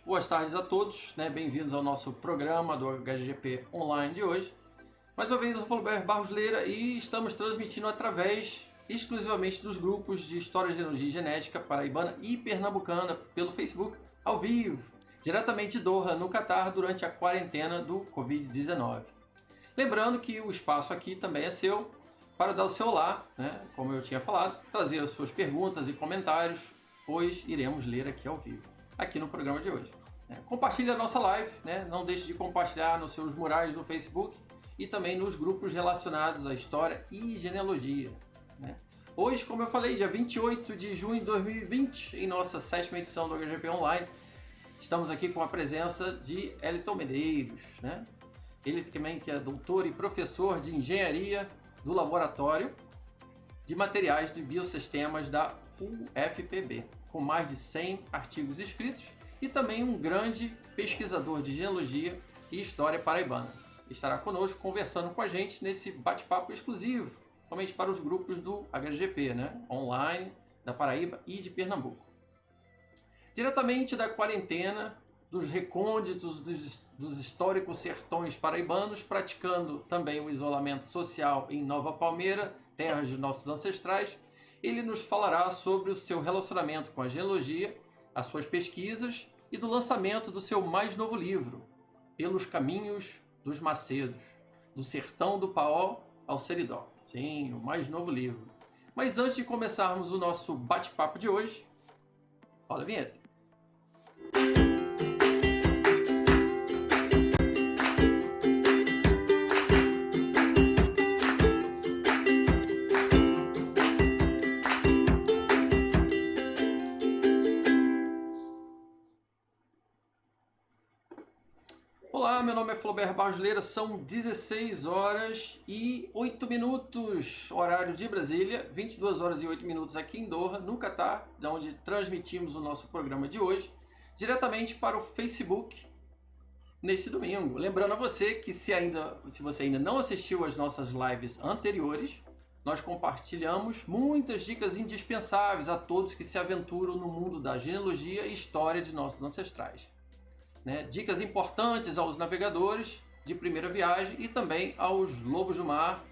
Boas tardes a todos, né? Bem-vindos ao nosso programa do HGGP Online de hoje. Mais uma vez eu sou o Flober Barros Leira e estamos transmitindo através exclusivamente dos grupos de História, Genealogia e Genética paraibana e pernambucana pelo Facebook, ao vivo, diretamente de Doha, no Catar, durante a quarentena do Covid-19. Lembrando que o espaço aqui também é seu para dar o seu olá, né? Como eu tinha falado, trazer as suas perguntas e comentários, pois iremos ler aqui ao vivo, aqui no programa de hoje. Compartilhe a nossa live, né? Não deixe de compartilhar nos seus murais no Facebook e também nos grupos relacionados à história e genealogia, né? Hoje, como eu falei, dia 28 de junho de 2020, em nossa 7ª edição do HGP Online, estamos aqui com a presença de Elton Medeiros, né? Ele também que é doutor e professor de engenharia do Laboratório de Materiais de Biosistemas da UFPB, com mais de 100 artigos escritos e também um grande pesquisador de genealogia e história paraibana. Estará conosco conversando com a gente nesse bate-papo exclusivo, somente para os grupos do HGP, né? Online, da Paraíba e de Pernambuco. Diretamente da quarentena, dos recônditos dos históricos sertões paraibanos, praticando também o isolamento social em Nova Palmeira, terras de nossos ancestrais, ele nos falará sobre o seu relacionamento com a genealogia, as suas pesquisas e do lançamento do seu mais novo livro, Pelos Caminhos dos Macedos, do Sertão do Paó ao Seridó. Sim, o mais novo livro. Mas antes de começarmos o nosso bate-papo de hoje, roda a vinheta. Olá, meu nome é Flober Barros Leira, são 16 horas e 8 minutos, horário de Brasília, 22 horas e 8 minutos aqui em Doha, no Catar, de onde transmitimos o nosso programa de hoje, diretamente para o Facebook neste domingo. Lembrando a você que se você ainda não assistiu às nossas lives anteriores, nós compartilhamos muitas dicas indispensáveis a todos que se aventuram no mundo da genealogia e história de nossos ancestrais. Dicas importantes aos navegadores de primeira viagem e também aos lobos do mar,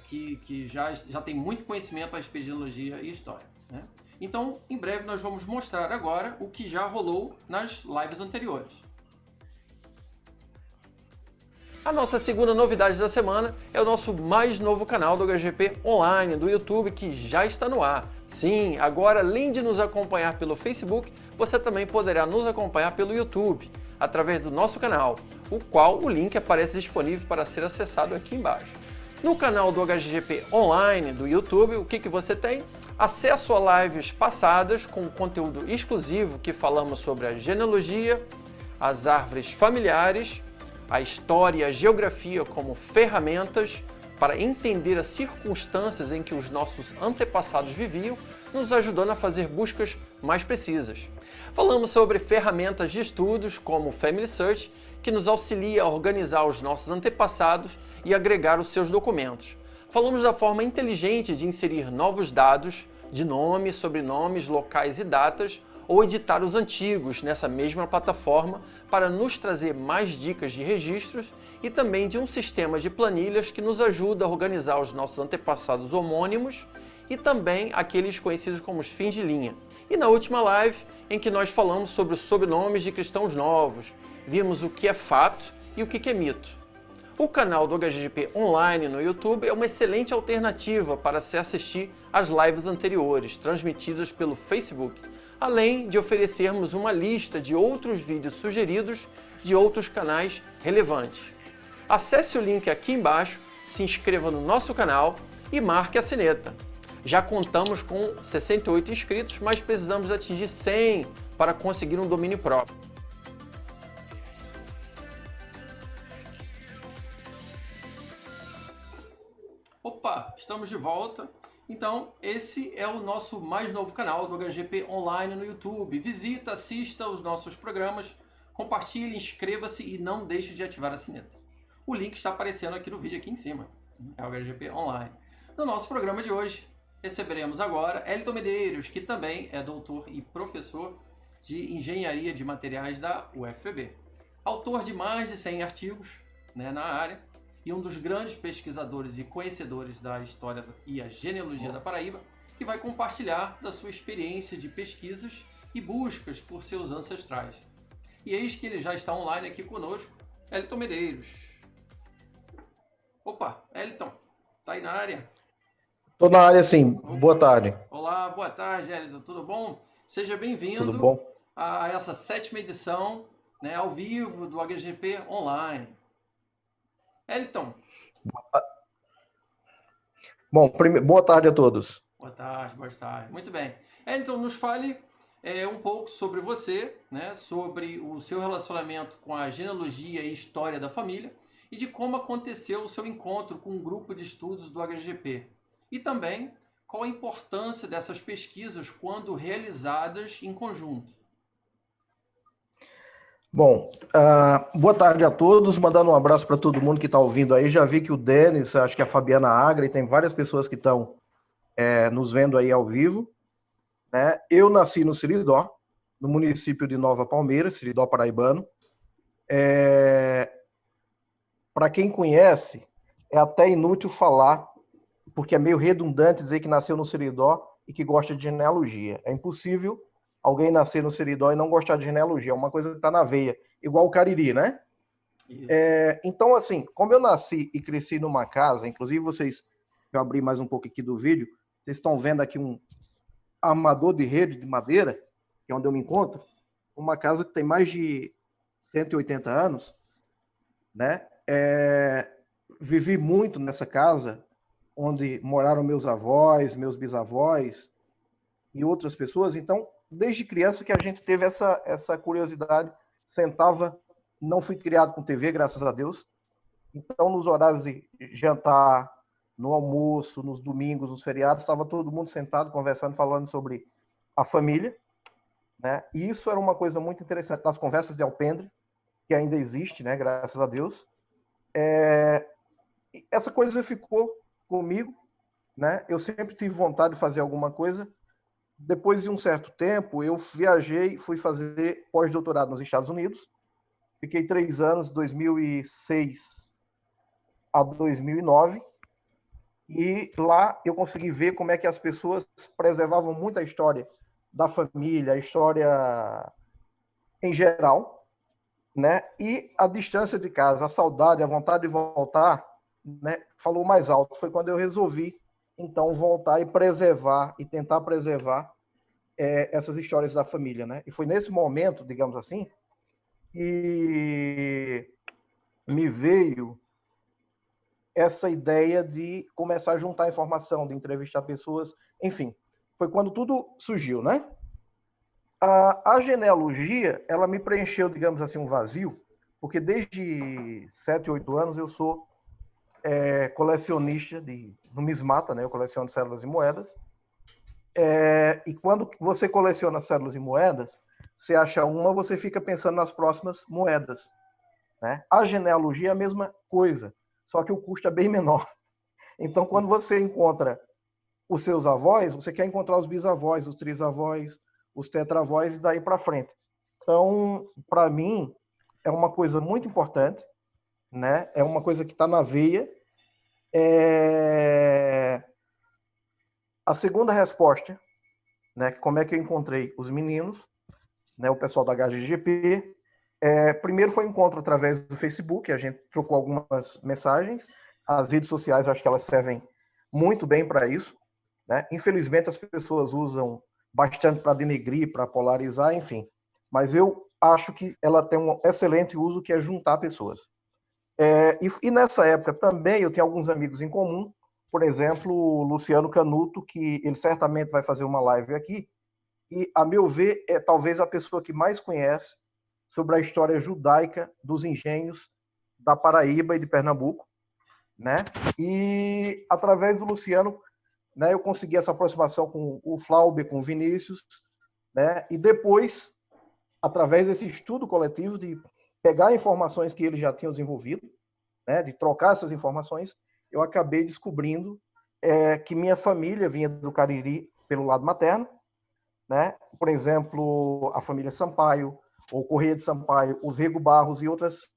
que já tem muito conhecimento a respeito de genealogia e história, né? Então, em breve nós vamos mostrar agora o que já rolou nas lives anteriores. A nossa segunda novidade da semana é o nosso mais novo canal do HGP Online, do YouTube, que já está no ar. Sim, agora além de nos acompanhar pelo Facebook, você também poderá nos acompanhar pelo YouTube, através do nosso canal, o qual o link aparece disponível para ser acessado aqui embaixo. No canal do HGGP Online do YouTube, o que você tem? Acesso a lives passadas com conteúdo exclusivo que falamos sobre a genealogia, as árvores familiares, a história e a geografia como ferramentas para entender as circunstâncias em que os nossos antepassados viviam, nos ajudando a fazer buscas mais precisas. Falamos sobre ferramentas de estudos como o Family Search, que nos auxilia a organizar os nossos antepassados e agregar os seus documentos. Falamos da forma inteligente de inserir novos dados de nomes, sobrenomes, locais e datas, ou editar os antigos nessa mesma plataforma para nos trazer mais dicas de registros e também de um sistema de planilhas que nos ajuda a organizar os nossos antepassados homônimos e também aqueles conhecidos como os fins de linha. E na última live, em que nós falamos sobre os sobrenomes de cristãos novos, vimos o que é fato e o que é mito. O canal do HGGP Online no YouTube é uma excelente alternativa para se assistir às lives anteriores, transmitidas pelo Facebook, além de oferecermos uma lista de outros vídeos sugeridos de outros canais relevantes. Acesse o link aqui embaixo, se inscreva no nosso canal e marque a sineta. Já contamos com 68 inscritos, mas precisamos atingir 100 para conseguir um domínio próprio. Opa, estamos de volta. Então, esse é o nosso mais novo canal do HGP Online no YouTube. Visita, assista os nossos programas, compartilhe, inscreva-se e não deixe de ativar a sineta. O link está aparecendo aqui no vídeo aqui em cima. É o HGP Online. No nosso programa de hoje, receberemos agora Elton Medeiros, que também é doutor e professor de Engenharia de Materiais da UFPB. Autor de mais de 100 artigos, né, na área, e um dos grandes pesquisadores e conhecedores da história e a genealogia da Paraíba, que vai compartilhar da sua experiência de pesquisas e buscas por seus ancestrais. E eis que ele já está online aqui conosco, Eliton Medeiros. Opa, Eliton, tá aí na área? Estou na área, sim. Opa. Boa tarde. Olá, boa tarde, Eliton, tudo bom? Seja Tudo bem-vindo bom? a essa 7ª edição, né, ao vivo do HGP Online. Eliton. Bom, boa tarde a todos. Boa tarde, boa tarde. Muito bem. Eliton, nos fale um pouco sobre você, né, sobre o seu relacionamento com a genealogia e história da família e de como aconteceu o seu encontro com um grupo de estudos do HGP. E também qual a importância dessas pesquisas quando realizadas em conjunto. Bom, boa tarde a todos. Mandando um abraço para todo mundo que está ouvindo aí. Já vi que o Denis, acho que a Fabiana Agra, e tem várias pessoas que estão nos vendo aí ao vivo. Né? Eu nasci no Seridó, no município de Nova Palmeira, Seridó paraibano. Para quem conhece, é até inútil falar, porque é meio redundante dizer que nasceu no Seridó e que gosta de genealogia. É impossível alguém nascer no Seridó e não gostar de genealogia. É uma coisa que está na veia, igual o Cariri, né? Então, assim, como eu nasci e cresci numa casa, inclusive vocês, eu abri mais um pouco aqui do vídeo, vocês estão vendo aqui um armador de rede de madeira, que é onde eu me encontro, uma casa que tem mais de 180 anos, né? Vivi muito nessa casa, onde moraram meus avós, meus bisavós e outras pessoas. Então, desde criança que a gente teve essa curiosidade, sentava, não fui criado com TV, graças a Deus. Então, nos horários de jantar, no almoço, nos domingos, nos feriados, estava todo mundo sentado, conversando, falando sobre a família, né? E isso era uma coisa muito interessante nas conversas de alpendre, que ainda existe, né? Graças a Deus. Essa coisa ficou comigo, né? Eu sempre tive vontade de fazer alguma coisa. Depois de um certo tempo, eu viajei, fui fazer pós-doutorado nos Estados Unidos. Fiquei 3 anos, 2006 a 2009. E lá eu consegui ver como é que as pessoas preservavam muito a história da família, a história em geral, né? E a distância de casa, a saudade, a vontade de voltar, né, falou mais alto. Foi quando eu resolvi, então, voltar e preservar, e tentar preservar essas histórias da família, né? E foi nesse momento, digamos assim, que me veio essa ideia de começar a juntar informação, de entrevistar pessoas, enfim. Foi quando tudo surgiu, né? A genealogia, ela me preencheu, digamos assim, um vazio, porque desde 7, 8 anos eu sou colecionista de numismata, né? Eu coleciono cédulas e moedas. E quando você coleciona cédulas e moedas, você acha uma, você fica pensando nas próximas moedas, né? A genealogia é a mesma coisa, só que o custo é bem menor. Então, quando você encontra os seus avós, você quer encontrar os bisavós, os trisavós, os tetravós e daí para frente. Então, para mim, é uma coisa muito importante, né? É uma coisa que está na veia. A segunda resposta, né? Como é que eu encontrei os meninos, né? O pessoal da HGGP. Primeiro foi um encontro através do Facebook, a gente trocou algumas mensagens. As redes sociais, eu acho que elas servem muito bem para isso, né? Infelizmente, as pessoas usam bastante para denegrir, para polarizar, enfim. Mas eu acho que ela tem um excelente uso, que é juntar pessoas. E nessa época também eu tenho alguns amigos em comum, por exemplo, o Luciano Canuto, que ele certamente vai fazer uma live aqui, e, a meu ver, é talvez a pessoa que mais conhece sobre a história judaica dos engenhos da Paraíba e de Pernambuco, né? E através do Luciano, né, eu consegui essa aproximação com o Flauber, com o Vinícius, né? E depois, através desse estudo coletivo, de pegar informações que eles já tinham desenvolvido, né, de trocar essas informações, eu acabei descobrindo que minha família vinha do Cariri pelo lado materno, né? Por exemplo, a família Sampaio, ou Correia de Sampaio, os Rego Barros e outras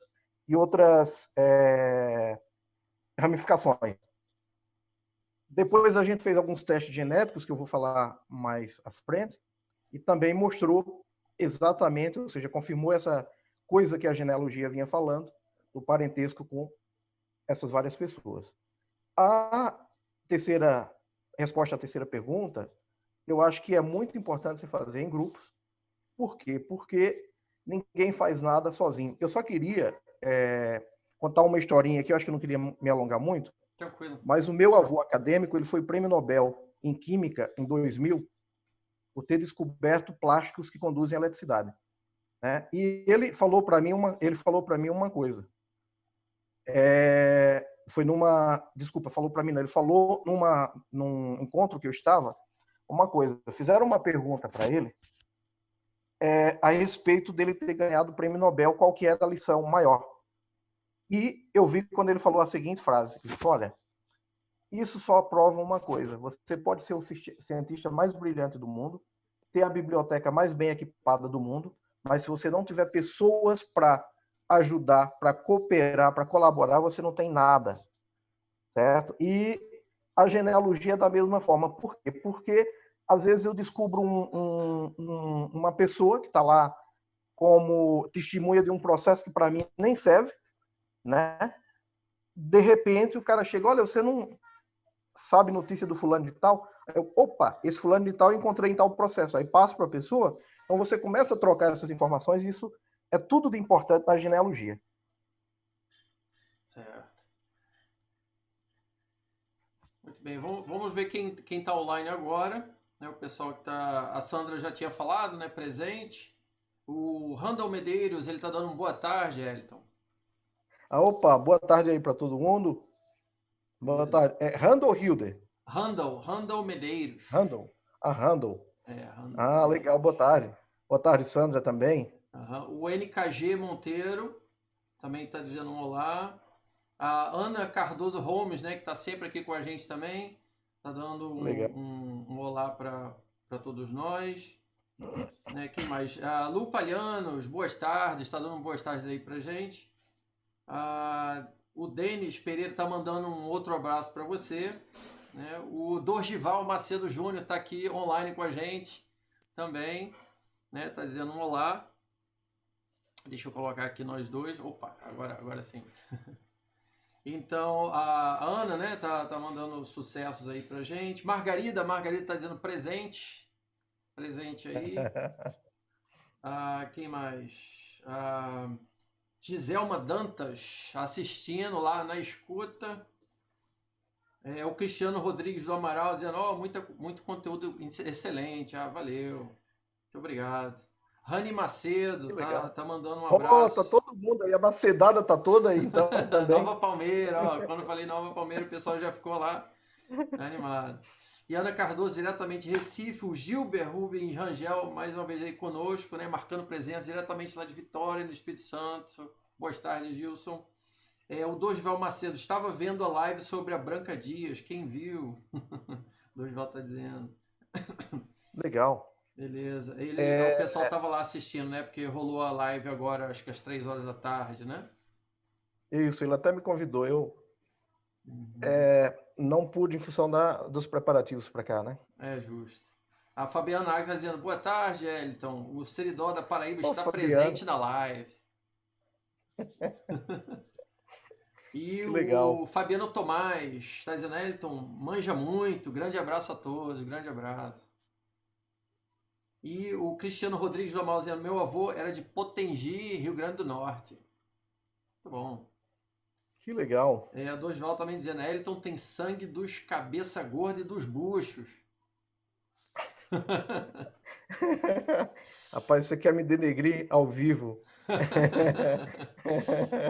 ramificações. Depois a gente fez alguns testes genéticos, que eu vou falar mais à frente, e também mostrou exatamente, ou seja, confirmou essa coisa que a genealogia vinha falando, do parentesco com essas várias pessoas. A terceira resposta à terceira pergunta, eu acho que é muito importante se fazer em grupos. Por quê? Porque ninguém faz nada sozinho. Eu só queria contar uma historinha aqui, eu acho que eu não queria me alongar muito, Tranquilo. mas o meu avô acadêmico, ele foi prêmio Nobel em Química em 2000 por ter descoberto plásticos que conduzem à eletricidade, né? E ele falou para mim uma coisa. Foi numa, desculpa, falou para mim, não, ele falou num encontro que eu estava, uma coisa. Fizeram uma pergunta para ele a respeito dele ter ganhado o prêmio Nobel, qual que era a lição maior. E eu vi quando ele falou a seguinte frase: ele falou, olha, isso só prova uma coisa: você pode ser o cientista mais brilhante do mundo, ter a biblioteca mais bem equipada do mundo, mas se você não tiver pessoas para ajudar, para cooperar, para colaborar, você não tem nada, certo? E a genealogia é da mesma forma. Por quê? Porque às vezes eu descubro uma pessoa que está lá como testemunha de um processo que para mim nem serve, né? De repente o cara chega, olha, você não sabe notícia do fulano de tal? Eu, opa, esse fulano de tal eu encontrei em tal processo. Aí passo para a pessoa, então você começa a trocar essas informações e isso é tudo de importante na genealogia. Certo. Muito bem, vamos ver quem está online agora. Né, o pessoal que está. A Sandra já tinha falado, né? Presente. O Randall Medeiros, ele está dando uma boa tarde, Elton. Opa, boa tarde aí para todo mundo. Boa Beleza. tarde. É Randall Hilder? Randall Medeiros. Randall. Ah, Randall. Randall Ah, legal, Medeiros. boa tarde. Boa tarde, Sandra, também. O NKG Monteiro também está dizendo um olá. A Ana Cardoso Holmes, né, que está sempre aqui com a gente também, está dando Legal. um olá para todos nós. Né, quem mais? A Lu Palhanos, boas tardes, está dando boas tardes aí para gente. O Denis Pereira está mandando um outro abraço para você. Né? O Dorgival Macedo Júnior está aqui online com a gente também. Né? Tá dizendo um olá. Deixa eu colocar aqui nós dois. Opa, agora sim. Então, a Ana, né, tá mandando sucessos aí pra gente. Margarida tá dizendo presente. Presente aí. Quem mais? Giselma Dantas assistindo lá na escuta. O Cristiano Rodrigues do Amaral dizendo, muito conteúdo excelente. Valeu. Muito obrigado. Rani Macedo Que legal. tá mandando um Oh, tá abraço. todo mundo aí, a macedada tá toda aí, então, também. Nova Palmeira, ó. Quando eu falei Nova Palmeira, o pessoal já ficou lá animado. E Ana Cardoso, diretamente de Recife. O Gilber Rubens Rangel, mais uma vez aí conosco, né? Marcando presença diretamente lá de Vitória, no Espírito Santo. Boa tarde, Gilson. O Dosval Macedo, estava vendo a live sobre a Branca Dias. Quem viu? Dosval tá dizendo. Legal. Beleza. O pessoal tava lá assistindo, né? Porque rolou a live agora, acho que às 3 horas da tarde, né? Isso, ele até me convidou. Eu não pude em função dos preparativos para cá, né? É justo. A Fabiana Agnes está dizendo, boa tarde, Elton. O Seridó da Paraíba Ô, está Fabiano, presente na live. E que o legal. Fabiano Tomás está dizendo, Elton, manja muito. Grande abraço a todos, grande abraço. E o Cristiano Rodrigues do Amaral dizendo, meu avô era de Potengi, Rio Grande do Norte. Muito bom. Que legal. A Dosval também dizendo, Elton tem sangue dos cabeça gorda e dos buchos. Rapaz, você quer me denegrir ao vivo?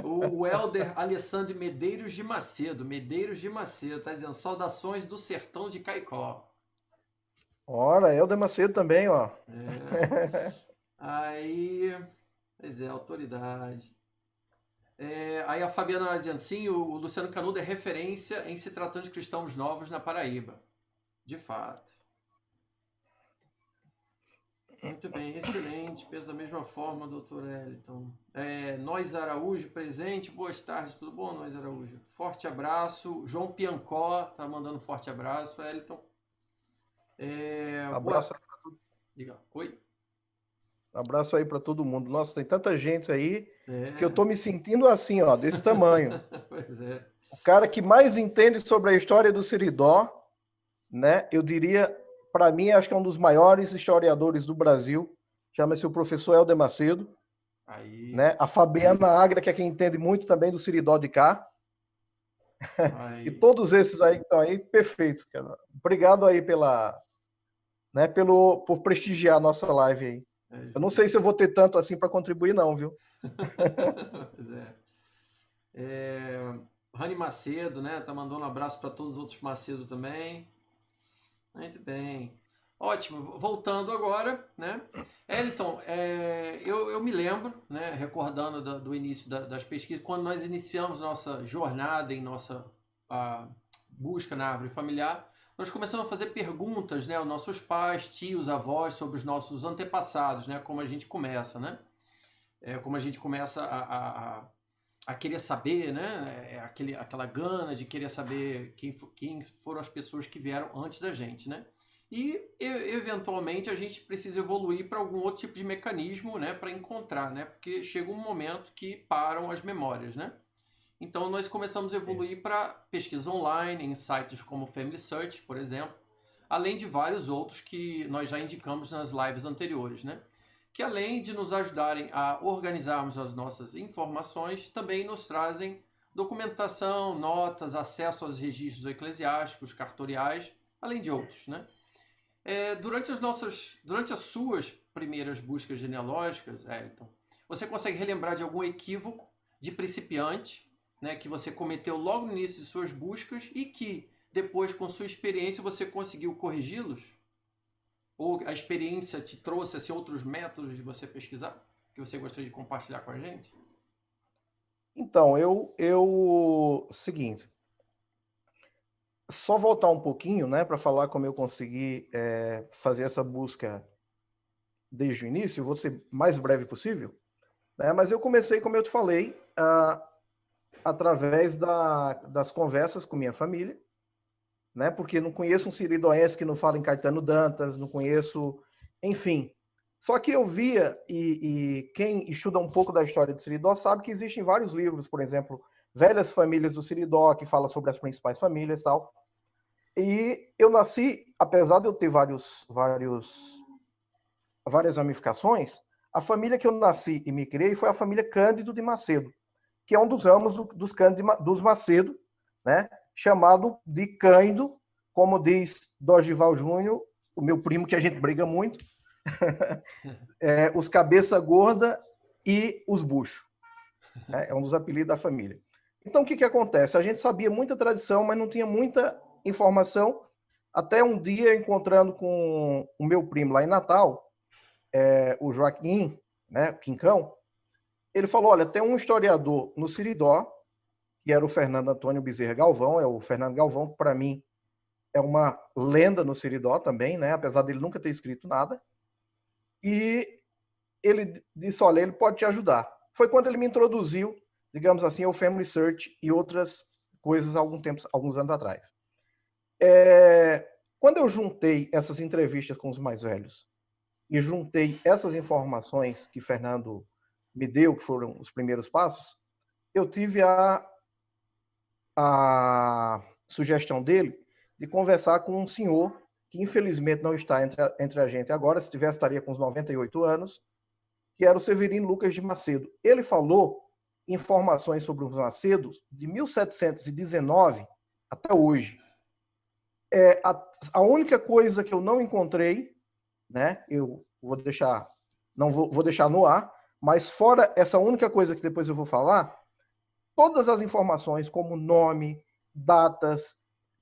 O Helder Alessandro Medeiros de Macedo. Medeiros de Macedo. Tá dizendo saudações do sertão de Caicó. Ora, Helder Macedo também, ó. Aí. Pois é, autoridade. Aí a Fabiana vai dizendo, sim, o Luciano Canudo é referência em se tratando de cristãos novos na Paraíba. De fato. Muito bem, excelente. Penso da mesma forma, doutor Eliton. Nós Araújo presente, boas tardes, tudo bom, Nós Araújo? Forte abraço. João Piancó tá mandando um forte abraço, Eliton. Boa. Abraço, Diga. Oi. abraço aí para todo mundo. Nossa, tem tanta gente aí que eu É. tô me sentindo assim, ó, desse tamanho. Pois é. O cara que mais entende sobre a história do Seridó, né? Eu diria, para mim, acho que é um dos maiores historiadores do Brasil. Chama-se o professor Helder Macedo. Aí. Né? A Fabiana Agra, que é quem entende muito também do Seridó de cá. E Aí. todos esses aí que estão aí, perfeito, cara. Obrigado aí né, por prestigiar a nossa live aí. Eu não sei se eu vou ter tanto assim para contribuir, não, viu? Pois é. Rani Macedo, né? Tá mandando um abraço para todos os outros Macedo também. Muito bem. Ótimo. Voltando agora, né? Eliton, eu me lembro, né? Recordando do início das pesquisas, quando nós iniciamos nossa jornada em nossa busca na árvore familiar, nós começamos a fazer perguntas, né? Aos nossos pais, tios, avós, sobre os nossos antepassados, né? Como a gente começa, né? Como a gente começa a querer saber, né? Aquela gana de querer saber quem foram as pessoas que vieram antes da gente, né? E eventualmente a gente precisa evoluir para algum outro tipo de mecanismo, né? Para encontrar, né? Porque chega um momento que param as memórias, né? Então nós começamos a evoluir para pesquisa online, em sites como Family Search, por exemplo, além de vários outros que nós já indicamos nas lives anteriores, né? Que além de nos ajudarem a organizarmos as nossas informações, também nos trazem documentação, notas, acesso aos registros eclesiásticos, cartoriais, além de outros, né? Durante as suas primeiras buscas genealógicas, Elton, você consegue relembrar de algum equívoco de principiante, né, que você cometeu logo no início de suas buscas e que depois, com sua experiência, você conseguiu corrigi-los? Ou a experiência te trouxe assim, outros métodos de você pesquisar que você gostaria de compartilhar com a gente? Então, seguinte, só voltar um pouquinho, né, para falar como eu consegui fazer essa busca desde o início, eu vou ser mais breve possível, né, mas eu comecei, como eu te falei, através das conversas com minha família, né, porque não conheço um siridoense que não fala em Caetano Dantas, não conheço, enfim. Só que eu via, e quem estuda um pouco da história do Siridó sabe que existem vários livros, por exemplo, Velhas Famílias do Siridó, que fala sobre as principais famílias e tal. E eu nasci, apesar de eu ter várias ramificações, a família que eu nasci e me criei foi a família Cândido de Macedo, que é um dos ramos dos Macedo, né? Chamado de Cândido, como diz Dorival Júnior, o meu primo, que a gente briga muito, os cabeça gorda e os buchos. É um dos apelidos da família. Então, o que acontece? A gente sabia muita tradição, mas não tinha muita informação. Até um dia, encontrando com o meu primo lá em Natal, o Joaquim, né, Quincão, ele falou, olha, tem um historiador no Siridó, que era o Fernando Antônio Bezerra Galvão, é o Fernando Galvão, que para mim é uma lenda no Siridó também, né, apesar dele nunca ter escrito nada, e ele disse, olha, ele pode te ajudar. Foi quando ele me introduziu, digamos assim, ao Family Search e outras coisas alguns anos atrás. Quando eu juntei essas entrevistas com os mais velhos e juntei essas informações que Fernando me deu, que foram os primeiros passos, eu tive a sugestão dele de conversar com um senhor que infelizmente não está entre a gente agora, se tivesse estaria com uns 98 anos, que era o Severino Lucas de Macedo. Ele falou informações sobre os Macedos de 1719 até hoje. A única coisa que eu não encontrei, né, eu vou deixar, não vou deixar no ar, mas fora essa única coisa que depois eu vou falar, todas as informações como nome, datas,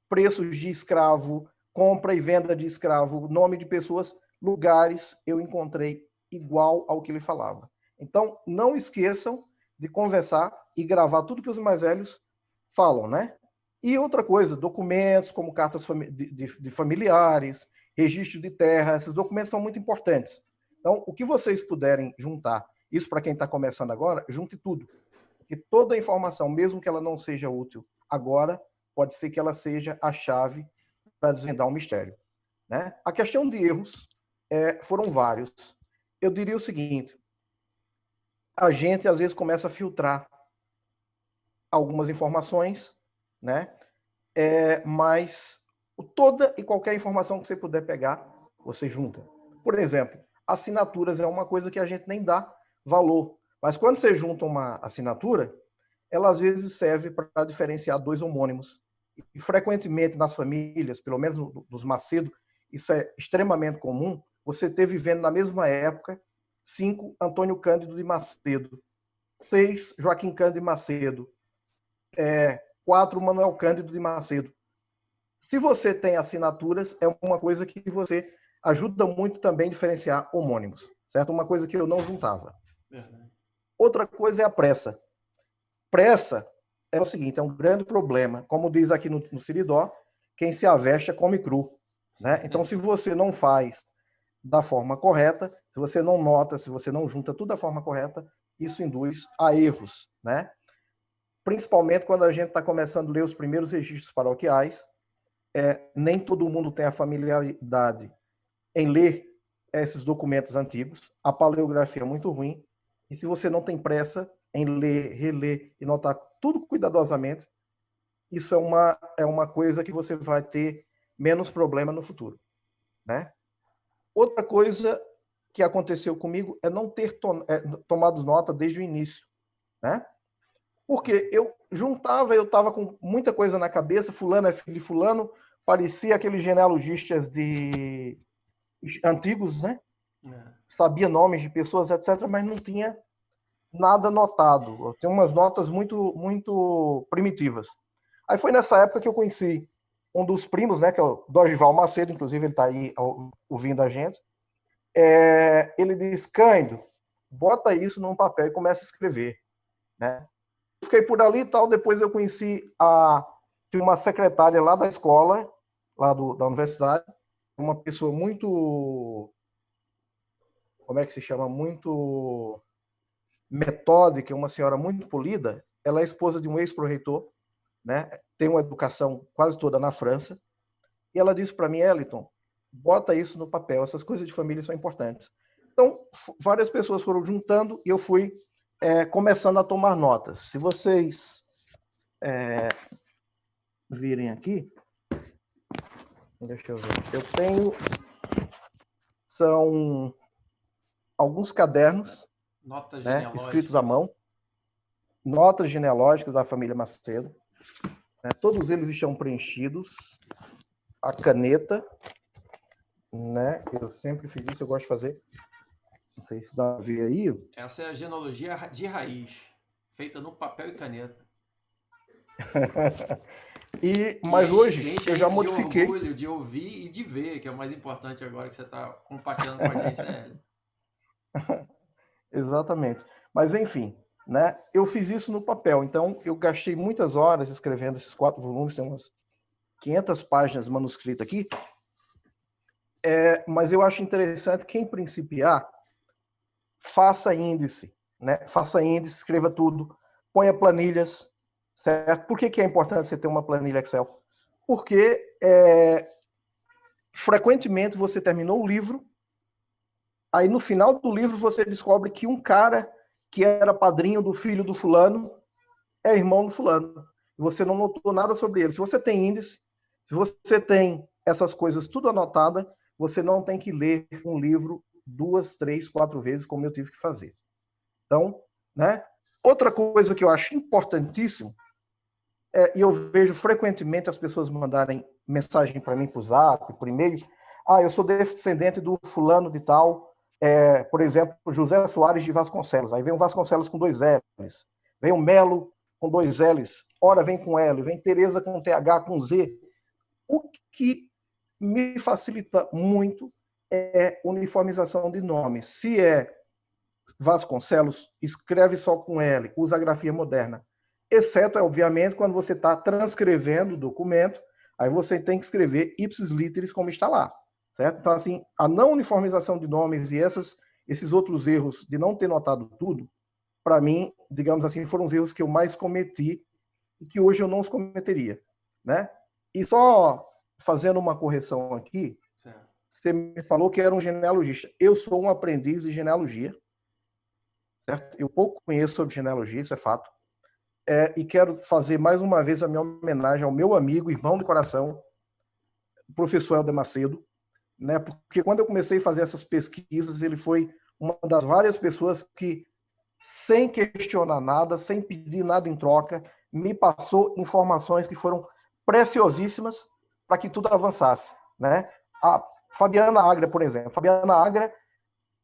preços de escravo, compra e venda de escravo, nome de pessoas, lugares, eu encontrei igual ao que ele falava. Então, não esqueçam de conversar e gravar tudo que os mais velhos falam, né? E outra coisa, documentos como cartas de familiares, registro de terra, esses documentos são muito importantes. Então, o que vocês puderem juntar, isso para quem está começando agora, junte tudo. Porque toda a informação, mesmo que ela não seja útil agora, pode ser que ela seja a chave para desvendar um mistério. Né? A questão de erros foram vários. Eu diria o seguinte, a gente às vezes começa a filtrar algumas informações, né? Mas toda e qualquer informação que você puder pegar, você junta. Por exemplo, assinaturas é uma coisa que a gente nem dá valor. Mas quando você junta uma assinatura, ela às vezes serve para diferenciar dois homônimos. E frequentemente nas famílias, pelo menos dos Macedo, isso é extremamente comum, você ter vivendo na mesma época 5 Antônio Cândido de Macedo, 6 Joaquim Cândido de Macedo, 4 Manuel Cândido de Macedo. Se você tem assinaturas, é uma coisa que você ajuda muito também a diferenciar homônimos, certo? Uma coisa que eu não juntava. Outra coisa é a pressa. Pressa é o seguinte, é um grande problema. Como diz aqui no Siridó, quem se avesta come cru. Né? Então, se você não faz da forma correta, se você não nota, se você não junta tudo da forma correta, isso induz a erros. Né? Principalmente quando a gente está começando a ler os primeiros registros paroquiais, nem todo mundo tem a familiaridade em ler esses documentos antigos, a paleografia é muito ruim, e se você não tem pressa em ler, reler e notar tudo cuidadosamente, isso é uma coisa que você vai ter menos problema no futuro. Né? Outra coisa que aconteceu comigo é não ter tomado nota desde o início. Né? Porque eu juntava, eu estava com muita coisa na cabeça, fulano é filho de fulano, parecia aqueles genealogistas antigos, né? Sabia nomes de pessoas, etc., mas não tinha nada anotado. Tem umas notas muito, muito primitivas. Aí foi nessa época que eu conheci um dos primos, né, que é o Dorival Macedo, inclusive ele está aí ouvindo a gente. Ele disse, Cândido, bota isso num papel e começa a escrever. Né? Fiquei por ali e tal, depois eu conheci tinha uma secretária lá da escola, lá da universidade, uma pessoa muito, como é que se chama, muito metódica, uma senhora muito polida. Ela é esposa de um ex-proreitor, né? Tem uma educação quase toda na França, e ela disse para mim, Eliton, bota isso no papel, essas coisas de família são importantes. Então, várias pessoas foram juntando e eu fui começando a tomar notas. Se vocês virem aqui, deixa eu ver, eu tenho, são alguns cadernos, né, escritos à mão, notas genealógicas da família Macedo, né, todos eles estão preenchidos, a caneta, né, eu sempre fiz isso, eu gosto de fazer, não sei se dá a ver aí. Essa é a genealogia de raiz, feita no papel e caneta. Mas hoje eu já modifiquei. De orgulho de ouvir e de ver, que é o mais importante agora que você está compartilhando com a gente, né? Exatamente. Mas enfim, né? Eu fiz isso no papel, então eu gastei muitas horas escrevendo esses 4 volumes, tem umas 500 páginas manuscrito aqui. Mas eu acho interessante quem principiar, faça índice, né? Faça índice, escreva tudo, ponha planilhas, certo? Por que é importante você ter uma planilha Excel? Porque frequentemente você terminou o livro, aí no final do livro você descobre que um cara que era padrinho do filho do fulano é irmão do fulano. E você não notou nada sobre ele. Se você tem índice, se você tem essas coisas tudo anotada, você não tem que ler um livro 2, 3, 4 vezes, como eu tive que fazer. Então, né? Outra coisa que eu acho importantíssimo, e eu vejo frequentemente as pessoas mandarem mensagem para mim por Zap, por e-mail, eu sou descendente do fulano de tal, por exemplo, José Soares de Vasconcelos. Aí vem o Vasconcelos com 2 L's, vem o Melo com 2 L's, ora vem com L, vem Tereza com TH, com Z. O que me facilita muito é uniformização de nomes. Se é Vasconcelos, escreve só com L, usa a grafia moderna. Exceto, obviamente, quando você está transcrevendo o documento, aí você tem que escrever ipsis literis como está lá. Certo? Então, assim, a não uniformização de nomes e essas Esses outros erros de não ter notado tudo, para mim, digamos assim, foram os erros que eu mais cometi e que hoje eu não os cometeria, né? E só fazendo uma correção aqui, Certo. você me falou que era um genealogista. Eu sou um aprendiz de genealogia, certo? Eu pouco conheço sobre genealogia, isso é fato. E quero fazer mais uma vez a minha homenagem ao meu amigo, irmão de coração, o professor Helder Macedo, né? Porque quando eu comecei a fazer essas pesquisas, ele foi uma das várias pessoas que, sem questionar nada, sem pedir nada em troca, me passou informações que foram preciosíssimas para que tudo avançasse, né? A Fabiana Agra, por exemplo. Fabiana Agra,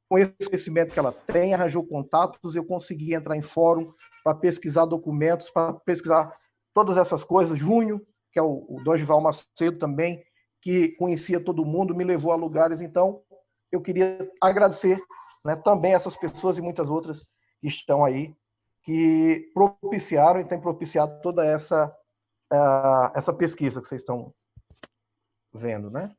com esse conhecimento que ela tem, arranjou contatos, eu consegui entrar em fórum para pesquisar documentos, para pesquisar todas essas coisas. Júnior, que é o Dorival Macedo também, que conhecia todo mundo, me levou a lugares. Então, eu queria agradecer, né, também essas pessoas e muitas outras que estão aí, que propiciaram e têm propiciado toda essa pesquisa que vocês estão vendo, né?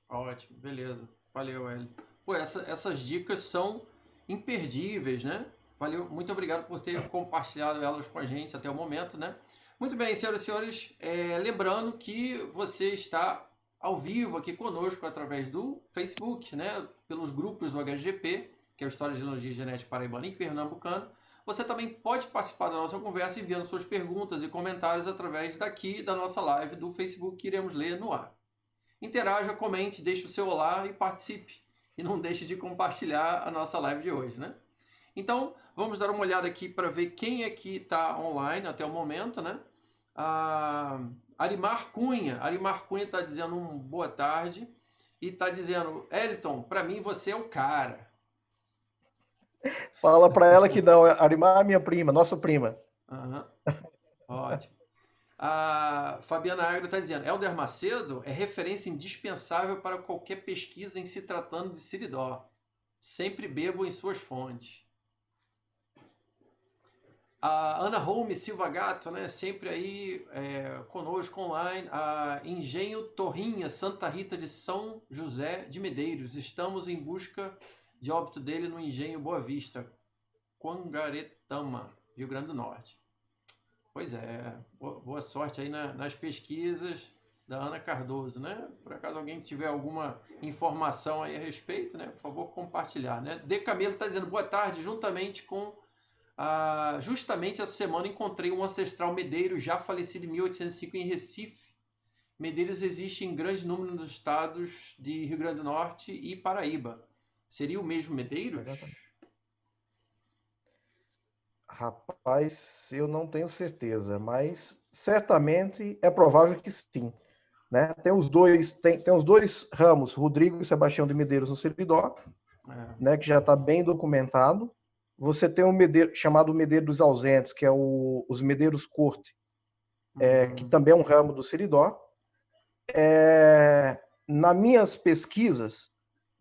Ótimo, beleza. Valeu, Hélio. Pô, essas dicas são imperdíveis, né? Valeu, muito obrigado por ter compartilhado elas com a gente até o momento, né? Muito bem, senhoras e senhores, lembrando que você está ao vivo aqui conosco através do Facebook, né? Pelos grupos do HGP, que é o História de Genealogia Genética Paraibana e Pernambucano. Você também pode participar da nossa conversa enviando suas perguntas e comentários através daqui da nossa live do Facebook que iremos ler no ar. Interaja, comente, deixe o seu olá e participe. E não deixe de compartilhar a nossa live de hoje, né? Então, vamos dar uma olhada aqui para ver quem é que está online até o momento, né? Arimar Cunha. Arimar Cunha está dizendo boa tarde. E está dizendo, Eliton, para mim você é o cara. Fala para ela que não, Arimar é minha prima, nossa prima. Uhum. Ótimo. A Fabiana Agra está dizendo, Helder Macedo é referência indispensável para qualquer pesquisa em se tratando de Siridó. Sempre bebo em suas fontes. A Ana Holmes Silva Gato, né, sempre aí conosco online. A Engenho Torrinha, Santa Rita de São José de Medeiros. Estamos em busca de óbito dele no Engenho Boa Vista, Quangaretama, Rio Grande do Norte. Pois é, boa sorte aí nas pesquisas da Ana Cardoso, né? Por acaso alguém tiver alguma informação aí a respeito, né? Por favor, compartilhar, né? De Camelo está dizendo boa tarde, juntamente com justamente essa semana encontrei um ancestral Medeiros já falecido em 1805 em Recife. Medeiros existe em grande número nos estados de Rio Grande do Norte e Paraíba. Seria o mesmo Medeiros? Exatamente. Rapaz, eu não tenho certeza, mas certamente é provável que sim. Né? Tem os dois ramos, Rodrigo e Sebastião de Medeiros no Seridó, né, que já está bem documentado. Você tem um Medeiro chamado Medeiro dos Ausentes, que é os Medeiros Corte, que também é um ramo do Seridó. Nas minhas pesquisas,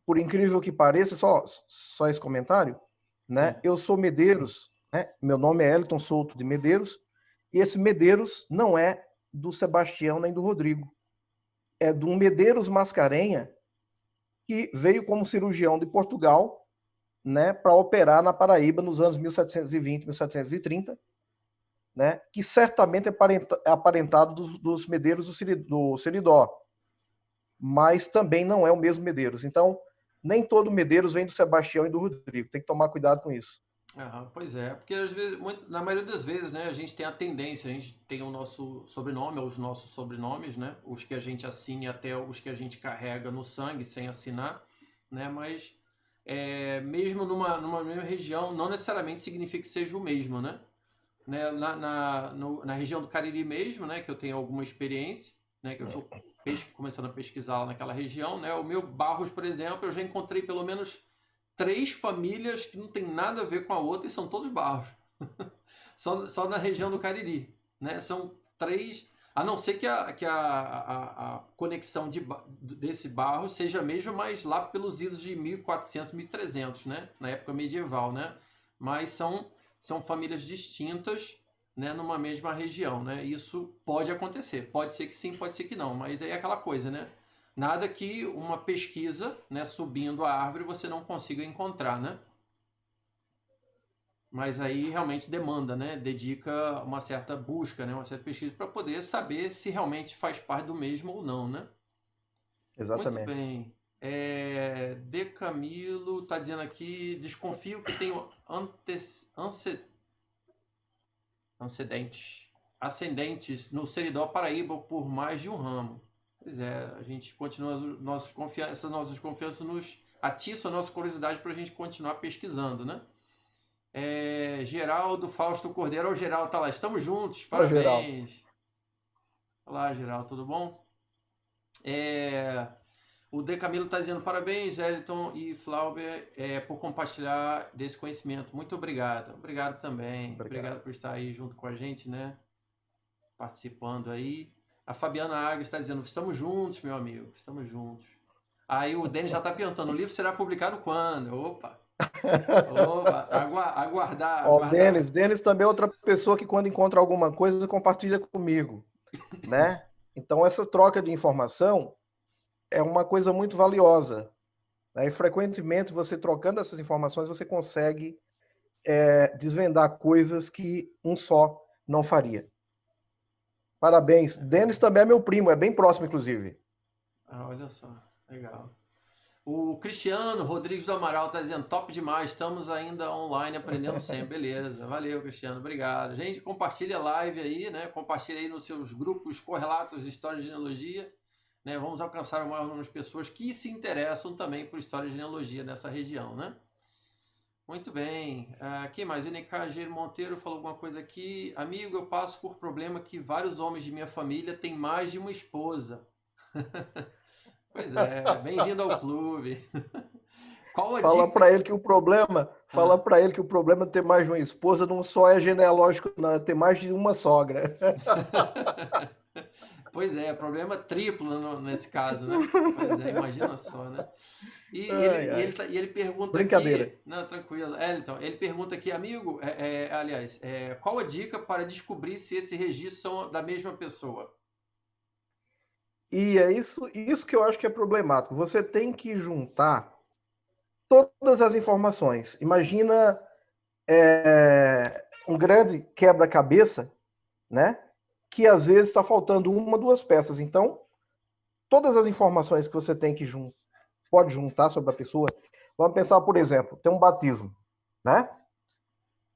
por incrível que pareça, só esse comentário, né? Eu sou Medeiros, né? Meu nome é Eliton Souto de Medeiros, e esse Medeiros não é do Sebastião nem do Rodrigo. É de um Medeiros Mascarenha que veio como cirurgião de Portugal, né, para operar na Paraíba nos anos 1720, 1730, né, que certamente é aparentado dos Medeiros do Seridó, mas também não é o mesmo Medeiros. Então, nem todo Medeiros vem do Sebastião e do Rodrigo. Tem que tomar cuidado com isso. Pois é, porque às vezes, na maioria das vezes, né, a gente tem a tendência, a gente tem o nosso sobrenome, ou os nossos sobrenomes, né, os que a gente assina e até os que a gente carrega no sangue sem assinar, né, mas mesmo numa mesma região, não necessariamente significa que seja o mesmo, né? Na região do Cariri mesmo, né, que eu tenho alguma experiência, né, que eu estou começando a pesquisar lá naquela região, né, o meu Barros, por exemplo, eu já encontrei pelo menos 3 famílias que não tem nada a ver com a outra e são todos Barros. só na região do Cariri, né? São 3, a não ser que a conexão desse Barros seja a mesma, mas lá pelos idos de 1400, 1300, né? Na época medieval, né? Mas são famílias distintas, né, numa mesma região, né? Isso pode acontecer, pode ser que sim, pode ser que não, mas aí é aquela coisa, né? Nada que uma pesquisa, né, subindo a árvore você não consiga encontrar, né? Mas aí realmente demanda, né? Dedica uma certa busca, né? Uma certa pesquisa para poder saber se realmente faz parte do mesmo ou não, né? Muito Exatamente. bem. De Camilo está dizendo aqui, desconfio que tenho ascendentes no Seridó Paraíba por mais de um ramo. Pois é, a gente continua nossas confianças nos atiçam a nossa curiosidade para a gente continuar pesquisando, né? Geraldo Fausto Cordeiro, o Geraldo tá lá, estamos juntos, Ó, geral. parabéns. Olá, Geraldo, tudo bom? É, o De Camilo está dizendo parabéns, Eliton e Flauber, por compartilhar desse conhecimento. Muito obrigado. Obrigado também. Obrigado. Obrigado por estar aí junto com a gente, né? Participando aí. A Fabiana Argos está dizendo, estamos juntos, meu amigo, estamos juntos. Aí o Denis já está perguntando, o livro será publicado quando? Opa! Opa, aguardar, Ó, o aguardar. Denis também é outra pessoa que quando encontra alguma coisa compartilha comigo, né? Então essa troca de informação é uma coisa muito valiosa, né? E frequentemente você trocando essas informações você consegue desvendar coisas que um só não faria. Parabéns. Denis também é meu primo, é bem próximo, inclusive. Olha só, legal. O Cristiano Rodrigues do Amaral está dizendo, top demais, estamos ainda online aprendendo sempre. Beleza, valeu, Cristiano, obrigado. Gente, compartilha a live aí, né? Compartilha aí nos seus grupos correlatos de história de genealogia. Né? Vamos alcançar o maior número de pessoas que se interessam também por história de genealogia nessa região, né? Muito bem. Quem mais? NKG Monteiro falou alguma coisa aqui. Amigo, eu passo por problema que vários homens de minha família têm mais de uma esposa. Pois é, bem-vindo ao clube. Qual a Fala dica? para ele que o problema, fala Ah. para ele que o problema de ter mais de uma esposa não só é genealógico, não, é ter mais de uma sogra. Pois é, problema triplo nesse caso, né? Pois é, imagina só, né? E ele, Ai, e ele, ai. tá- e ele pergunta Brincadeira. aqui, não, tranquilo, então, ele pergunta aqui, amigo, aliás, qual a dica para descobrir se esses registros são da mesma pessoa? E é isso que eu acho que é problemático. Você tem que juntar todas as informações. Imagina um grande quebra-cabeça, né? Que às vezes está faltando uma, duas peças. Então, todas as informações que você tem que pode juntar sobre a pessoa. Vamos pensar, por exemplo, tem um batismo, né?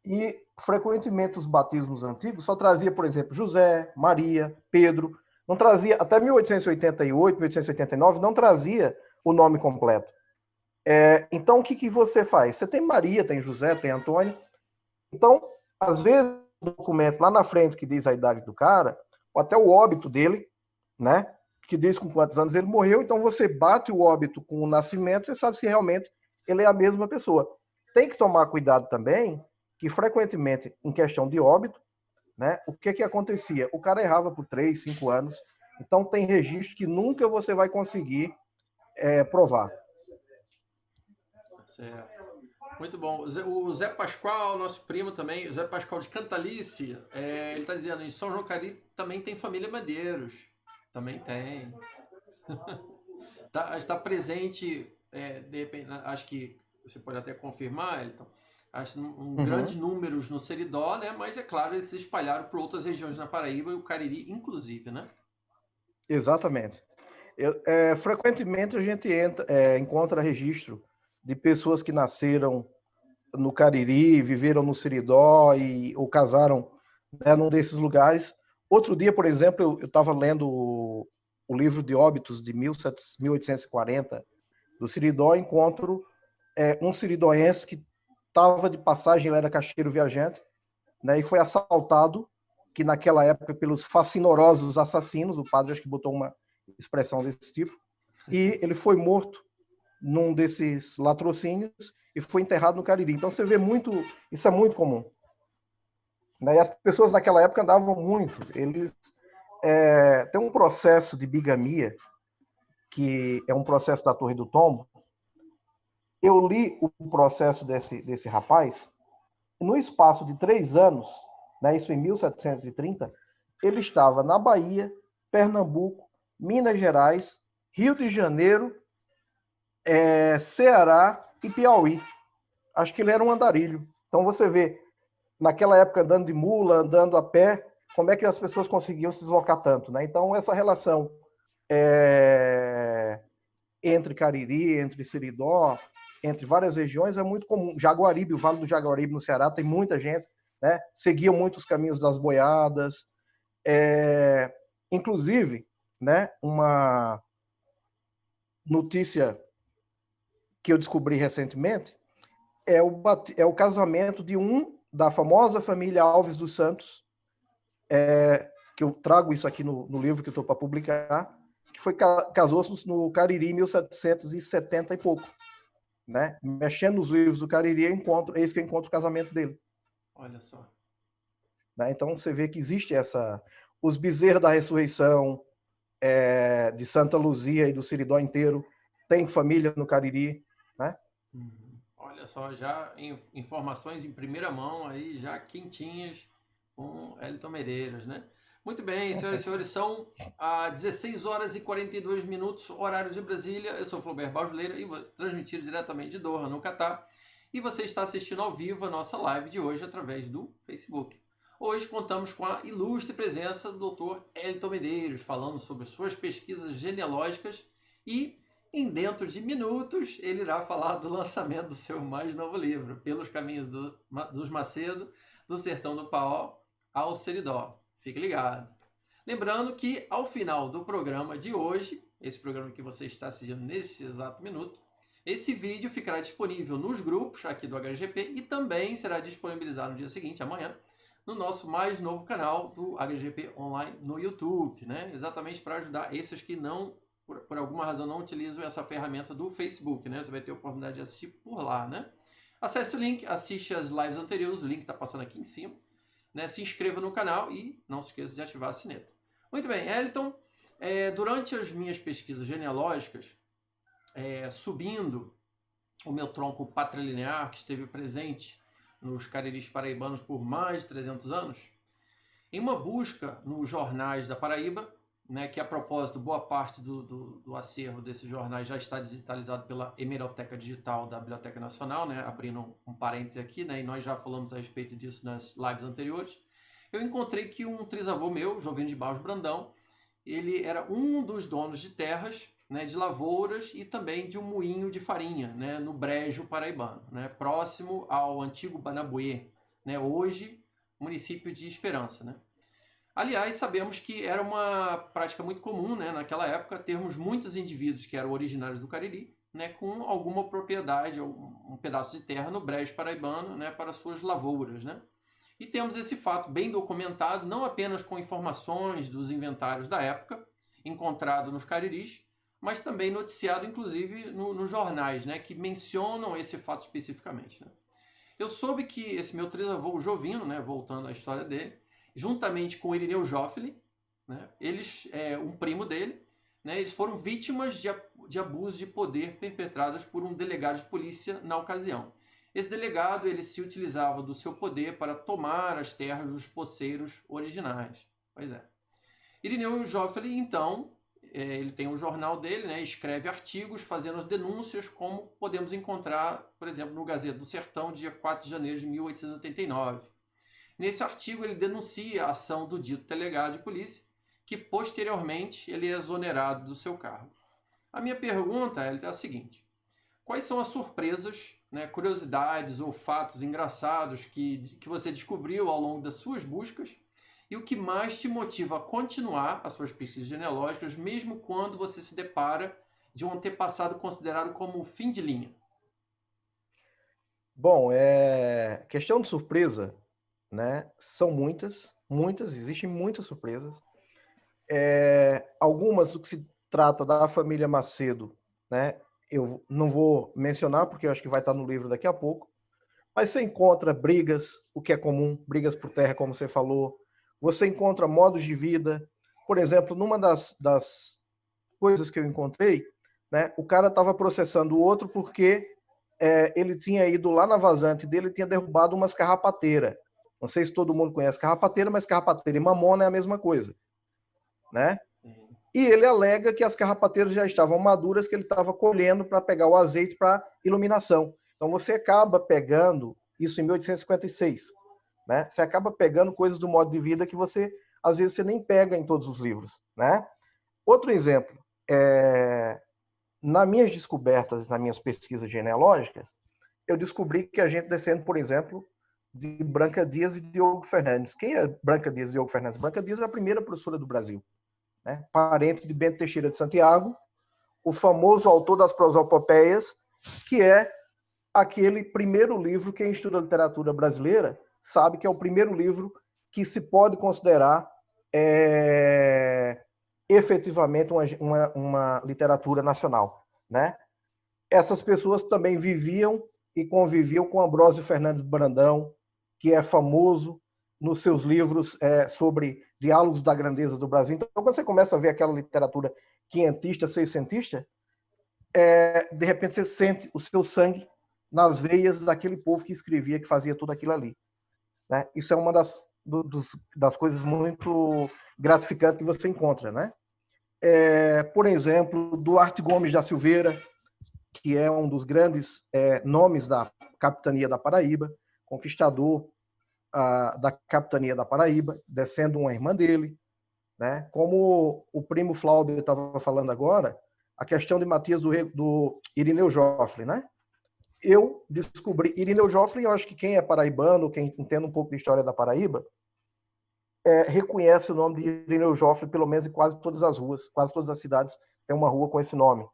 E frequentemente os batismos antigos só trazia, por exemplo, José, Maria, Pedro. Não trazia, até 1888, 1889, não trazia o nome completo. Então, o que você faz? Você tem Maria, tem José, tem Antônio. Então, às vezes, o documento lá na frente que diz a idade do cara, ou até o óbito dele, né? Que diz com quantos anos ele morreu. Então, você bate o óbito com o nascimento, você sabe se realmente ele é a mesma pessoa. Tem que tomar cuidado também, que frequentemente, em questão de óbito, né? O que acontecia? O cara errava por 3, 5 anos. Então, tem registro que nunca você vai conseguir provar. Certo. Muito bom. O Zé Pascoal, nosso primo também, o Zé Pascoal de Cantalice, ele está dizendo, em São João Cari também tem família Medeiros. Também tem. Está presente, de repente, acho que você pode até confirmar, Elton, acho um grande Uhum. números no Seridó, né? Mas é claro, eles se espalharam por outras regiões na Paraíba e o Cariri, inclusive, né? Exatamente. Frequentemente a gente encontra registro de pessoas que nasceram no Cariri, viveram no Seridó ou casaram, né, num desses lugares. Outro dia, por exemplo, eu estava lendo o livro de óbitos de 1840 do Seridó, encontro um seridóense que estava de passagem, ele era caixeiro viajante, né, e foi assaltado, que naquela época, pelos facinorosos assassinos, o padre acho que botou uma expressão desse tipo, e ele foi morto num desses latrocínios e foi enterrado no Cariri. Então você vê muito, isso é muito comum. Né? E as pessoas naquela época andavam muito. Eles tem um processo de bigamia, que é um processo da Torre do Tombo. Eu li o processo desse rapaz, e no espaço de 3 anos, né, isso em 1730, ele estava na Bahia, Pernambuco, Minas Gerais Rio de Janeiro, Ceará e Piauí. Acho que ele era um andarilho. Então você vê, naquela época andando de mula, andando a pé, como é que as pessoas conseguiam se deslocar tanto, né? Então essa relação entre Cariri, entre Seridó, entre várias regiões é muito comum. Jaguaribe, o Vale do Jaguaribe no Ceará, tem muita gente, né? Seguiam muitos caminhos das boiadas. Inclusive, né, uma notícia que eu descobri recentemente é o casamento da famosa família Alves dos Santos, que eu trago isso aqui no livro que eu estou para publicar, que casou-se no Cariri em 1770 e pouco. Né? Mexendo nos livros do Cariri, eis que eu encontro o casamento dele. Olha só. Né? Então você vê que existe os bezerros da ressurreição, de Santa Luzia e do Seridó inteiro, tem família no Cariri, né? Olha só, já informações em primeira mão aí, já quentinhas com Elton Medeiros, né? Muito bem, senhoras e senhores, são 16 horas e 42 minutos, horário de Brasília. Eu sou o Flaubert Baljuleira e vou transmitir diretamente de Doha, no Catar. E você está assistindo ao vivo a nossa live de hoje através do Facebook. Hoje contamos com a ilustre presença do Dr. Elton Medeiros, falando sobre suas pesquisas genealógicas e dentro de minutos, ele irá falar do lançamento do seu mais novo livro, Pelos Caminhos dos Macedo, do Sertão do Paó ao Seridó. Fique ligado. Lembrando que ao final do programa de hoje, esse programa que você está assistindo nesse exato minuto, esse vídeo ficará disponível nos grupos aqui do HGP e também será disponibilizado no dia seguinte, amanhã, no nosso mais novo canal do HGP Online no YouTube, né? Exatamente para ajudar esses que não, por alguma razão, não utilizam essa ferramenta do Facebook, né? Você vai ter a oportunidade de assistir por lá, né? Acesse o link, assiste as lives anteriores, o link está passando aqui em cima, né? Se inscreva no canal e não se esqueça de ativar a sineta. Muito bem, Elton, durante as minhas pesquisas genealógicas, subindo o meu tronco patrilinear, que esteve presente nos Cariris paraibanos por mais de 300 anos, em uma busca nos jornais da Paraíba, né, que a propósito, boa parte do acervo desses jornais já está digitalizado pela Hemeroteca Digital da Biblioteca Nacional, né, abrindo um parêntese aqui, né, e nós já falamos a respeito disso nas lives anteriores. Eu encontrei que um trisavô meu, Jovino de Barros Brandão, ele era um dos donos de terras, né, de lavouras e também de um moinho de farinha, né, no Brejo Paraibano, né, próximo ao antigo Banabuê, né, hoje município de Esperança, né. Aliás, sabemos que era uma prática muito comum, né, naquela época, termos muitos indivíduos que eram originários do Cariri, né, com alguma propriedade, um pedaço de terra no Brejo Paraibano, né, para suas lavouras, né. E temos esse fato bem documentado, não apenas com informações dos inventários da época, encontrado nos Cariris, mas também noticiado, inclusive, nos jornais, né, que mencionam esse fato especificamente. Né. Eu soube que esse meu trisavô Jovino, né, voltando à história dele, juntamente com Irineu Joffre, né, um primo dele, né, eles foram vítimas de abuso de poder perpetrados por um delegado de polícia na ocasião. Esse delegado ele se utilizava do seu poder para tomar as terras dos poceiros originais. Pois é. Irineu Joffre, então, ele tem um jornal dele, né, escreve artigos fazendo as denúncias, como podemos encontrar, por exemplo, no Gazeta do Sertão, dia 4 de janeiro de 1889. Nesse artigo, ele denuncia a ação do dito delegado de polícia, que posteriormente ele é exonerado do seu cargo. A minha pergunta é a seguinte: quais são as surpresas, né, curiosidades ou fatos engraçados que você descobriu ao longo das suas buscas e o que mais te motiva a continuar as suas pesquisas genealógicas, mesmo quando você se depara de um antepassado considerado como fim de linha? Bom, questão de surpresa, né? São muitas, existem muitas surpresas. Algumas do que se trata da família Macedo, né? Eu não vou mencionar porque eu acho que vai estar no livro daqui a pouco. Mas você encontra brigas, o que é comum, brigas por terra, como você falou. Você encontra modos de vida. Por exemplo, numa das coisas que eu encontrei, né? O cara estava processando o outro porque ele tinha ido lá na vazante dele e tinha derrubado umas carrapateiras. Não sei se todo mundo conhece carrapateira, mas carrapateira e mamona é a mesma coisa, né? E ele alega que as carrapateiras já estavam maduras, que ele estava colhendo para pegar o azeite para iluminação. Então você acaba pegando isso em 1856, né? Você acaba pegando coisas do modo de vida que você às vezes você nem pega em todos os livros, né? Outro exemplo, nas minhas descobertas, nas minhas pesquisas genealógicas, eu descobri que a gente descende, por exemplo, de Branca Dias e Diogo Fernandes. Quem é Branca Dias e Diogo Fernandes? Branca Dias é a primeira professora do Brasil, né? Parente de Bento Teixeira de Santiago, o famoso autor das prosopopeias, que é aquele primeiro livro que quem estuda literatura brasileira sabe que é o primeiro livro que se pode considerar efetivamente uma literatura nacional, né? Essas pessoas também viviam e conviviam com Ambrósio Fernandes Brandão, que é famoso nos seus livros sobre diálogos da grandeza do Brasil. Então, quando você começa a ver aquela literatura quinhentista, seiscentista, de repente você sente o seu sangue nas veias daquele povo que escrevia, que fazia tudo aquilo ali, né? Isso é uma das coisas muito gratificantes que você encontra, né? Por exemplo, Duarte Gomes da Silveira, que é um dos grandes nomes da capitania da Paraíba, conquistador da capitania da Paraíba, descendo uma irmã dele, né? Como o primo Flávio estava falando agora, a questão de Matias do Irineu Joffre, né? Eu descobri Irineu Joffre, eu acho que quem é paraibano, quem entende um pouco de história da Paraíba, reconhece o nome de Irineu Joffre, pelo menos em quase todas as ruas, quase todas as cidades tem uma rua com esse nome,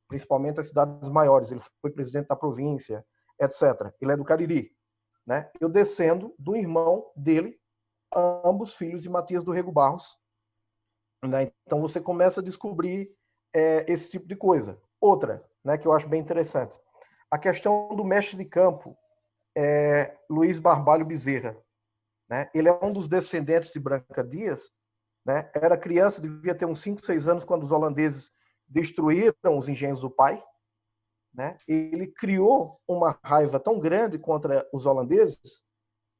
principalmente as cidades maiores. Ele foi presidente da província, etc. Ele é do Cariri, né? Eu descendo do irmão dele, ambos filhos de Matias do Rego Barros, né? Então você começa a descobrir esse tipo de coisa. Outra, né, que eu acho bem interessante, a questão do mestre de campo, Luiz Barbalho Bezerra, né? Ele é um dos descendentes de Branca Dias, né? Era criança, devia ter uns 5, 6 anos quando os holandeses destruíram os engenhos do pai, né? Ele criou uma raiva tão grande contra os holandeses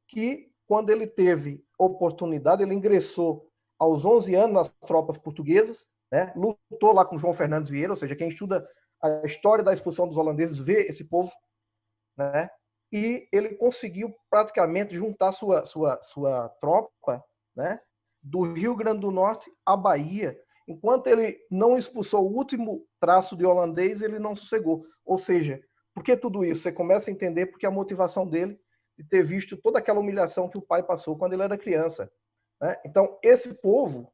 que, quando ele teve oportunidade, ele ingressou aos 11 anos nas tropas portuguesas, né? Lutou lá com João Fernandes Vieira, ou seja, quem estuda a história da expulsão dos holandeses vê esse povo, né? E ele conseguiu praticamente juntar sua tropa, né? Do Rio Grande do Norte à Bahia. Enquanto ele não expulsou o último traço de holandês, ele não sossegou. Ou seja, por que tudo isso? Você começa a entender porque a motivação dele de ter visto toda aquela humilhação que o pai passou quando ele era criança, né? Então, esse povo,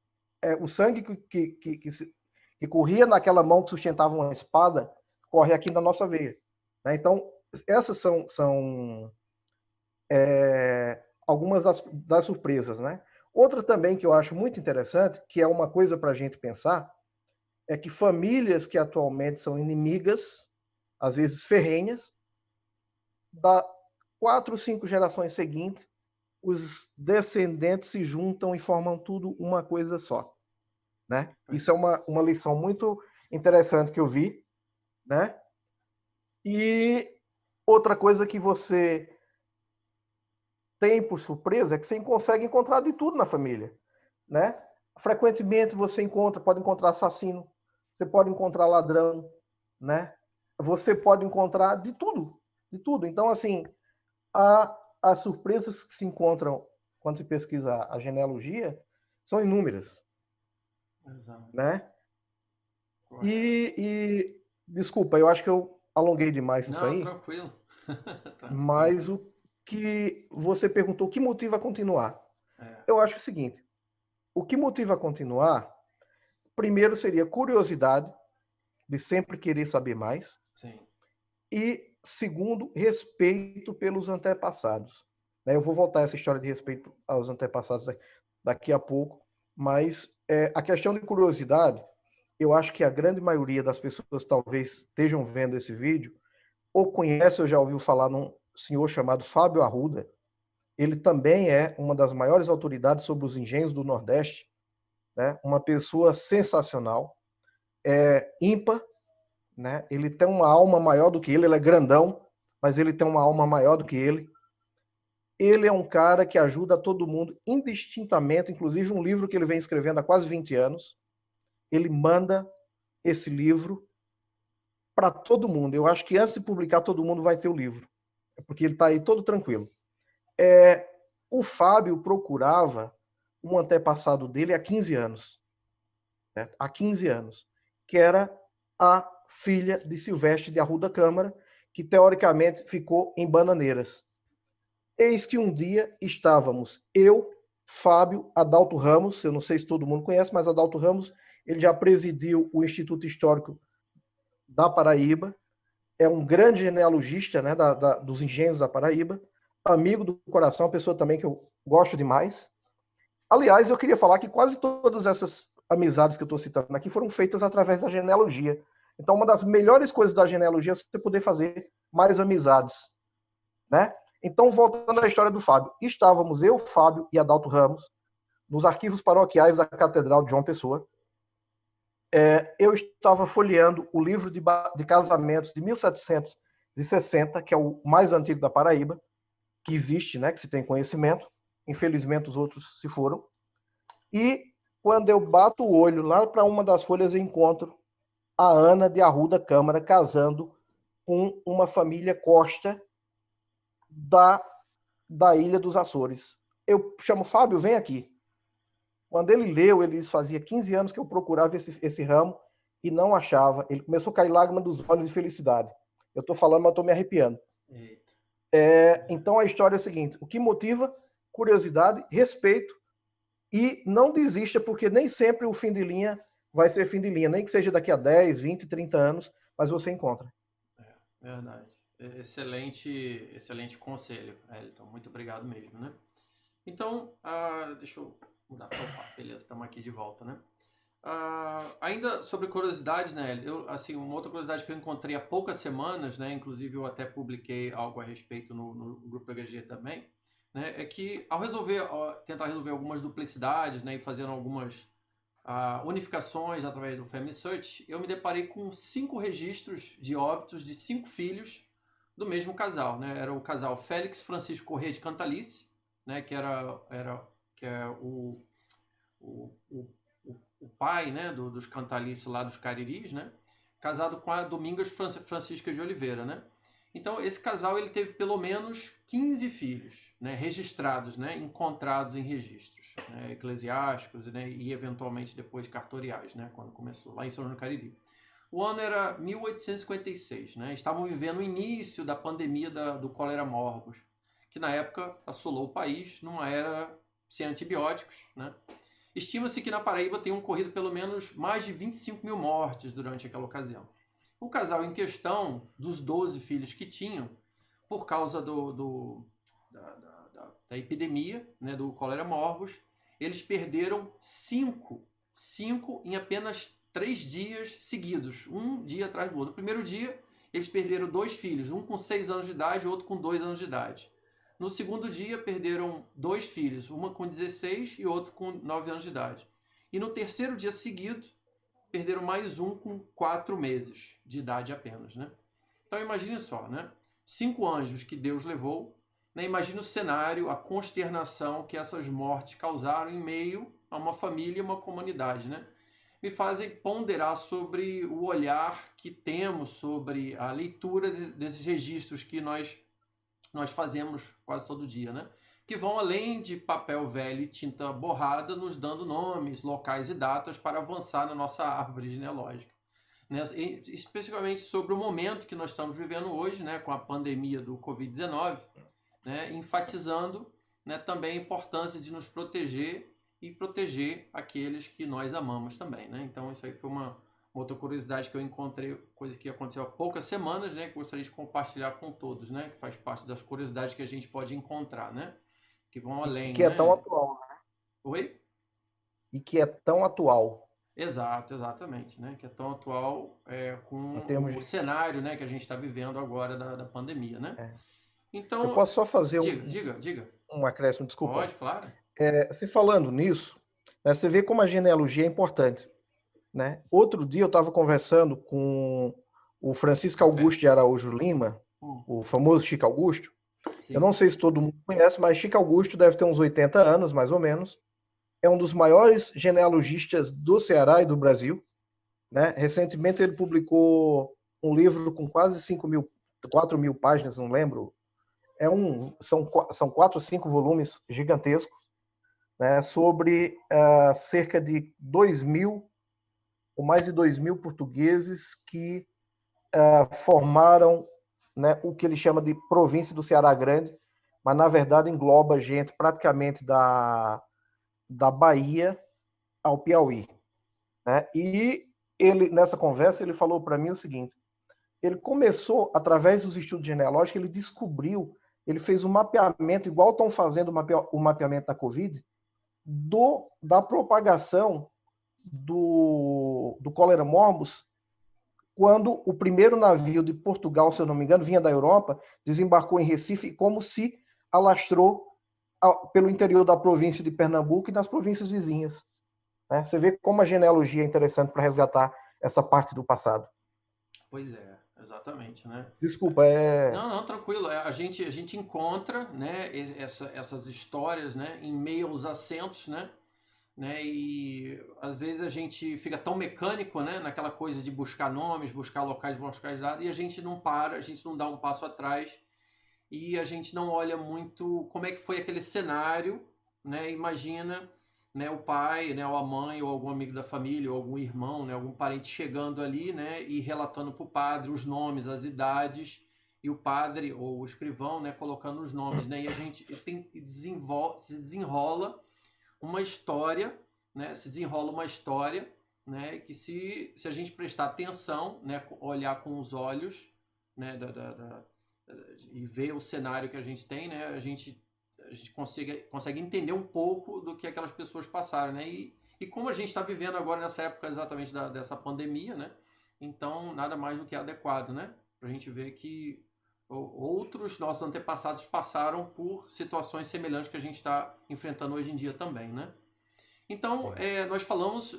o sangue que corria naquela mão que sustentava uma espada, corre aqui na nossa veia, né? Então, essas são algumas das surpresas, né? Outra também que eu acho muito interessante, que é uma coisa para a gente pensar, é que famílias que atualmente são inimigas, às vezes ferrenhas, da 4, 5 gerações seguintes, os descendentes se juntam e formam tudo uma coisa só, né? Isso é uma lição muito interessante que eu vi, né? E outra coisa que você tem por surpresa é que você consegue encontrar de tudo na família, né? Frequentemente você pode encontrar assassino, você pode encontrar ladrão, né? Você pode encontrar de tudo, de tudo. Então, assim, as surpresas que se encontram quando se pesquisa a genealogia são inúmeras. Exato. Né? E desculpa, eu acho que eu alonguei demais isso aí. Não, tranquilo. Mas o que você perguntou, o que motiva a continuar? Eu acho o seguinte, o que motiva a continuar, primeiro seria curiosidade, de sempre querer saber mais. Sim. E segundo, respeito pelos antepassados. Eu vou voltar a essa história de respeito aos antepassados daqui a pouco, mas a questão de curiosidade, eu acho que a grande maioria das pessoas talvez estejam vendo esse vídeo, ou conhece ou já ouviu falar num senhor chamado Fábio Arruda. Ele também é uma das maiores autoridades sobre os engenhos do Nordeste, né? Uma pessoa sensacional, ímpar, né? Ele tem uma alma maior do que ele é grandão, mas ele tem uma alma maior do que ele. Ele é um cara que ajuda todo mundo indistintamente, inclusive um livro que ele vem escrevendo há quase 20 anos, ele manda esse livro para todo mundo. Eu acho que antes de publicar, todo mundo vai ter o livro, porque ele está aí todo tranquilo. O Fábio procurava um antepassado dele há 15 anos. Né? Há 15 anos. Que era a filha de Silvestre de Arruda Câmara, que teoricamente ficou em Bananeiras. Eis que um dia estávamos eu, Fábio, Adalto Ramos, eu não sei se todo mundo conhece, mas Adalto Ramos, ele já presidiu o Instituto Histórico da Paraíba, é um grande genealogista, né, dos engenhos da Paraíba, amigo do coração, uma pessoa também que eu gosto demais. Aliás, eu queria falar que quase todas essas amizades que eu estou citando aqui foram feitas através da genealogia. Então, uma das melhores coisas da genealogia é você poder fazer mais amizades, né? Então, voltando à história do Fábio, estávamos eu, Fábio e Adalto Ramos nos arquivos paroquiais da Catedral de João Pessoa. Eu estava folheando o livro de casamentos de 1760, que é o mais antigo da Paraíba, que existe, né, que se tem conhecimento. Infelizmente, os outros se foram. E quando eu bato o olho lá para uma das folhas, eu encontro a Ana de Arruda Câmara casando com uma família Costa da Ilha dos Açores. Eu chamo Fábio, vem aqui. Quando ele leu, ele disse, fazia 15 anos que eu procurava esse ramo e não achava. Ele começou a cair lágrimas dos olhos de felicidade. Eu estou falando, mas estou me arrepiando. Então a história é a seguinte: o que motiva? Curiosidade, respeito, e não desista, porque nem sempre o fim de linha vai ser fim de linha, nem que seja daqui a 10, 20, 30 anos, mas você encontra. Verdade. Excelente conselho, Elton. Muito obrigado mesmo, né? Então, deixa eu mudar. Opa, beleza, estamos aqui de volta, né? Ainda sobre curiosidades, né? Uma outra curiosidade que eu encontrei há poucas semanas, né? Inclusive eu até publiquei algo a respeito no grupo da HG também, né? É que ao tentar resolver algumas duplicidades, né? E fazendo algumas unificações através do Family Search, eu me deparei com 5 registros de óbitos de 5 filhos do mesmo casal, né? Era o casal Félix Francisco Corrêa de Cantalice, né? Que é o pai, né, dos Cantalice lá dos Cariris, né, casado com a Domingas Francisca de Oliveira, né. Então esse casal ele teve pelo menos 15 filhos, né, registrados, né, encontrados em registros, né, eclesiásticos, né, e eventualmente depois cartoriais, né, quando começou lá em São João do Cariri. O ano era 1856, né, estavam vivendo o início da pandemia do cólera morbus, que na época assolou o país numa era sem antibióticos, né. Estima-se que na Paraíba tenham ocorrido pelo menos mais de 25 mil mortes durante aquela ocasião. O casal em questão, dos 12 filhos que tinham, por causa da epidemia, né, do cólera morbus, eles perderam 5 em apenas 3 dias seguidos, um dia atrás do outro. No primeiro dia, eles perderam 2 filhos, um com 6 anos de idade e outro com 2 anos de idade. No segundo dia, perderam 2 filhos, uma com 16 e outro com 9 anos de idade. E no terceiro dia seguido, perderam mais um com 4 meses de idade apenas, né? Então imagine só, né? 5 anjos que Deus levou, né? Imagine o cenário, a consternação que essas mortes causaram em meio a uma família e uma comunidade, né? Me fazem ponderar sobre o olhar que temos sobre a leitura desses registros que nós fazemos quase todo dia, né? Que vão além de papel velho e tinta borrada, nos dando nomes, locais e datas para avançar na nossa árvore genealógica. Né? Especificamente sobre o momento que nós estamos vivendo hoje, né? Com a pandemia do Covid-19, né? Enfatizando, né, também a importância de nos proteger e proteger aqueles que nós amamos também, né? Então isso aí foi uma outra curiosidade que eu encontrei, coisa que aconteceu há poucas semanas, né, que eu gostaria de compartilhar com todos, né, que faz parte das curiosidades que a gente pode encontrar, né, que vão além, que é né? tão atual, né? Oi? E que é tão atual. Exatamente, né, que é tão atual Em com termos o de... cenário, né, que a gente está vivendo agora da pandemia, né? Eu Então, posso só fazer diga. um acréscimo, desculpa. Pode, claro. Se falando nisso, né, você vê como a genealogia é importante. Né? Outro dia eu estava conversando com o Francisco Augusto de Araújo Lima, o famoso Chico Augusto. Sim. Eu não sei se todo mundo conhece, mas Chico Augusto deve ter uns 80 anos, mais ou menos. é um dos maiores genealogistas do Ceará e do Brasil, né? Recentemente ele publicou um livro com quase 4.000 páginas, não lembro. São 4 ou 5 volumes gigantescos, né? Sobre cerca de 2.000 ou mais de 2.000 portugueses que formaram, né, o que ele chama de província do Ceará Grande, mas na verdade engloba gente praticamente da Bahia ao Piauí, né? E ele, nessa conversa, ele falou para mim o seguinte: ele começou, através dos estudos genealógicos, ele descobriu, ele fez um mapeamento, igual estão fazendo o mapeamento da Covid, da propagação do cólera morbus, quando o primeiro navio de Portugal, se eu não me engano, vinha da Europa, desembarcou em Recife, e como se alastrou pelo interior da província de Pernambuco e nas províncias vizinhas, né? Você vê como a genealogia é interessante para resgatar essa parte do passado. Pois é, exatamente, né? Desculpa, Não, não, tranquilo. A gente encontra, né, essas histórias, né, em meio aos acentos, né? E às vezes a gente fica tão mecânico, né, naquela coisa de buscar nomes, buscar locais, buscar dados, e a gente não para, a gente não dá um passo atrás e a gente não olha muito como é que foi aquele cenário, né? Imagina, né, o pai, né, ou a mãe, ou algum amigo da família, ou algum irmão, né, algum parente chegando ali, né, e relatando para o padre os nomes, as idades, e o padre ou o escrivão, né, colocando os nomes, né, e a gente se desenrola uma história, né, se desenrola uma história, né, que se a gente prestar atenção, né, olhar com os olhos, né, e ver o cenário que a gente tem, né, a gente consegue entender um pouco do que aquelas pessoas passaram, né, e como a gente está vivendo agora nessa época exatamente dessa pandemia, né, então nada mais do que adequado, né, para a gente ver que outros nossos antepassados passaram por situações semelhantes que a gente está enfrentando hoje em dia também, né? Então,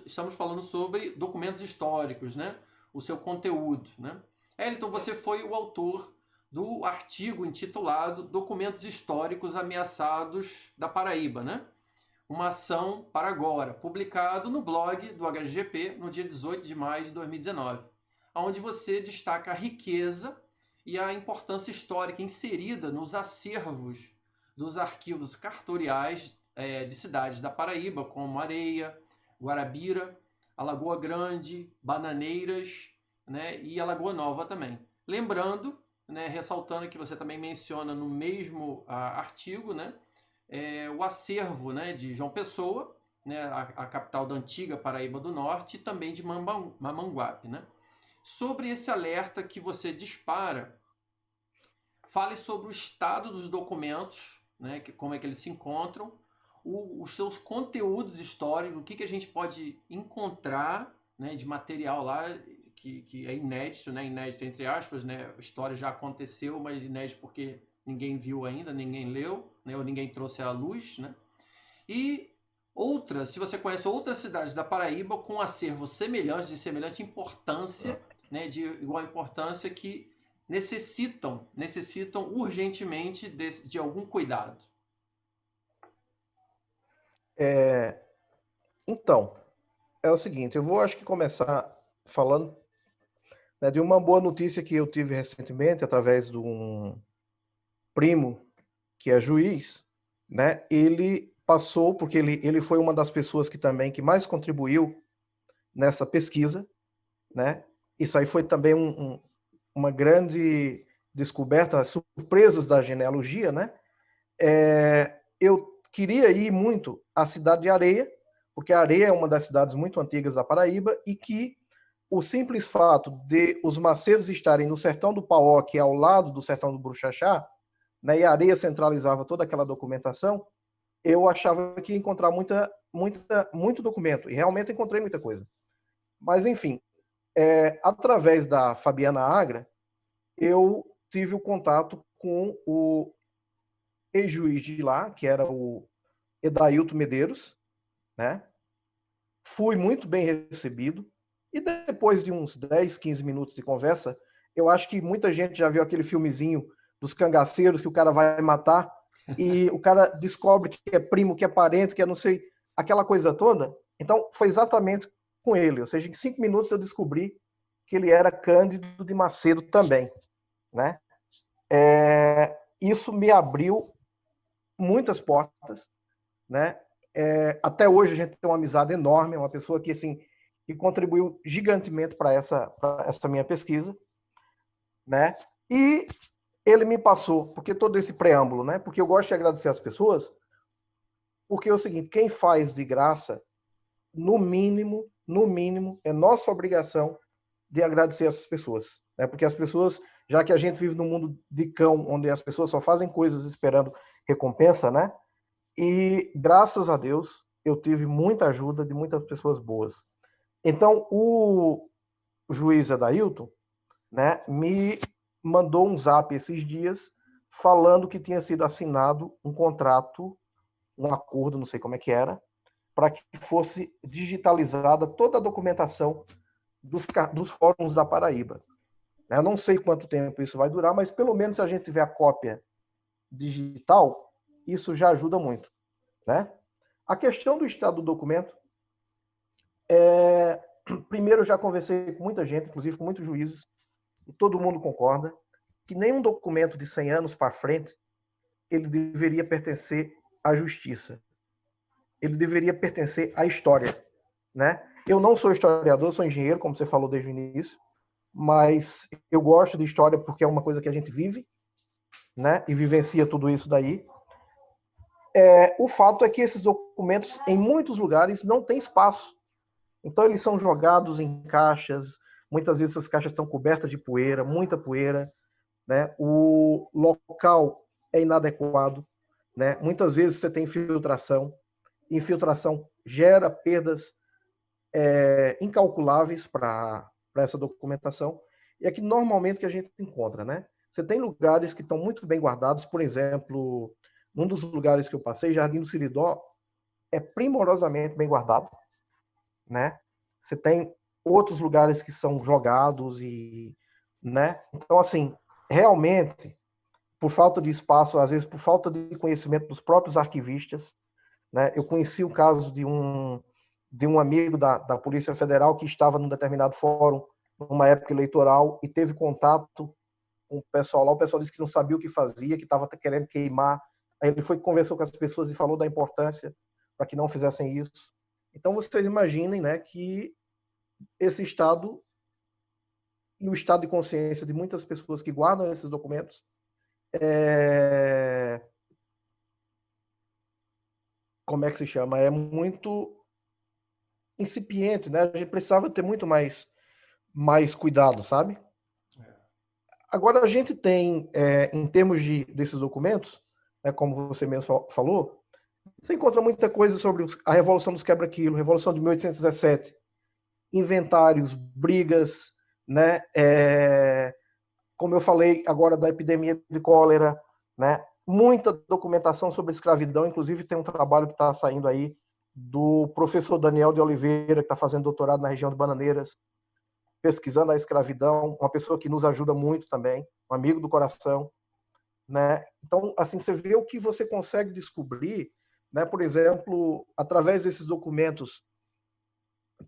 estamos falando sobre documentos históricos, né? O seu conteúdo, né? Elton, você foi o autor do artigo intitulado Documentos Históricos Ameaçados da Paraíba, né? Uma ação para agora, publicado no blog do HGP no dia 18 de maio de 2019, onde você destaca a riqueza e a importância histórica inserida nos acervos dos arquivos cartoriais de cidades da Paraíba, como Areia, Guarabira, Alagoa Grande, Bananeiras, né, e Alagoa Nova também. Lembrando, né, ressaltando que você também menciona no mesmo artigo, né, o acervo, né, de João Pessoa, né, a capital da antiga Paraíba do Norte, e também de Mamanguape, né? Sobre esse alerta que você dispara, fale sobre o estado dos documentos, né, como é que eles se encontram, os seus conteúdos históricos, o que a gente pode encontrar, né, de material lá que é inédito, né, inédito entre aspas, né, a história já aconteceu, mas inédito porque ninguém viu ainda, ninguém leu, né, ou ninguém trouxe à luz, né? E se você conhece outras cidades da Paraíba com acervos semelhantes, de semelhante importância, né, de igual importância, que necessitam urgentemente de algum cuidado. Então, é o seguinte, eu vou acho que começar falando, né, de uma boa notícia que eu tive recentemente através de um primo que é juiz, né? Ele passou porque ele foi uma das pessoas que mais contribuiu nessa pesquisa, né? Isso aí foi também uma grande descoberta, surpresas da genealogia, né? Eu queria ir muito à cidade de Areia, porque Areia é uma das cidades muito antigas da Paraíba e que o simples fato de os maceiros estarem no sertão do Pauó, que é ao lado do sertão do Bruxaxá, né, e Areia centralizava toda aquela documentação, eu achava que ia encontrar muito documento, e realmente encontrei muita coisa. Mas, enfim, através da Fabiana Agra, eu tive o contato com o ex-juiz de lá, que era o Edailton Medeiros, né? Fui muito bem recebido, e depois de uns 10, 15 minutos de conversa, eu acho que muita gente já viu aquele filmezinho dos cangaceiros que o cara vai matar e o cara descobre que é primo, que é parente, que é não sei. aquela coisa toda. Então, foi exatamente com ele. Ou seja, em 5 minutos eu descobri que ele era Cândido de Macedo também, né? Isso me abriu muitas portas, né? Até hoje a gente tem uma amizade enorme, uma pessoa que, assim, que contribuiu gigantemente para essa minha pesquisa, né? E ele me passou, porque todo esse preâmbulo, né? Porque eu gosto de agradecer as pessoas, porque é o seguinte, quem faz de graça, no mínimo, é nossa obrigação de agradecer essas pessoas, né? Porque as pessoas, já que a gente vive num mundo de cão, onde as pessoas só fazem coisas esperando recompensa, né? E graças a Deus, eu tive muita ajuda de muitas pessoas boas. Então, o juiz Adailton, né, me mandou um zap esses dias falando que tinha sido assinado um contrato, um acordo, não sei como é que era, para que fosse digitalizada toda a documentação dos fóruns da Paraíba. Eu não sei quanto tempo isso vai durar, mas pelo menos se a gente tiver a cópia digital, isso já ajuda muito, né? A questão do estado do documento, primeiro eu já conversei com muita gente, inclusive com muitos juízes, e todo mundo concorda que nenhum documento de 100 anos para frente ele deveria pertencer à justiça. Ele deveria pertencer à história, né? Eu não sou historiador, sou engenheiro, como você falou desde o início, mas eu gosto de história porque é uma coisa que a gente vive, né? E vivencia tudo isso daí. O fato é que esses documentos, em muitos lugares, não têm espaço. Então, eles são jogados em caixas, muitas vezes essas caixas estão cobertas de poeira, muita poeira, né? O local é inadequado, né? Muitas vezes você tem infiltração gera perdas incalculáveis para essa documentação, e é que normalmente que a gente encontra, né? Você tem lugares que estão muito bem guardados, por exemplo, num dos lugares que eu passei, Jardim do Siridó, é primorosamente bem guardado, né? Você tem outros lugares que são jogados e, né? Então, assim, realmente, por falta de espaço, às vezes por falta de conhecimento dos próprios arquivistas, né? Eu conheci o caso de um amigo da Polícia Federal que estava num determinado fórum, numa época eleitoral, e teve contato com o pessoal lá. O pessoal disse que não sabia o que fazia, que estava querendo queimar. Aí ele foi conversou com as pessoas e falou da importância para que não fizessem isso. Então vocês imaginem, né, que esse estado e o estado de consciência de muitas pessoas que guardam esses documentos como é que se chama? É muito incipiente, né? A gente precisava ter muito mais cuidado, sabe? Agora a gente tem, em termos desses documentos, como você mesmo falou, você encontra muita coisa sobre a Revolução dos Quebra-Quilo, Revolução de 1817, inventários, brigas, né? Como eu falei agora da epidemia de cólera, né? Muita documentação sobre escravidão, inclusive tem um trabalho que está saindo aí do professor Daniel de Oliveira, que está fazendo doutorado na região de Bananeiras, pesquisando a escravidão, uma pessoa que nos ajuda muito também, um amigo do coração, né? Então, assim, você vê o que você consegue descobrir, né? Por exemplo, através desses documentos,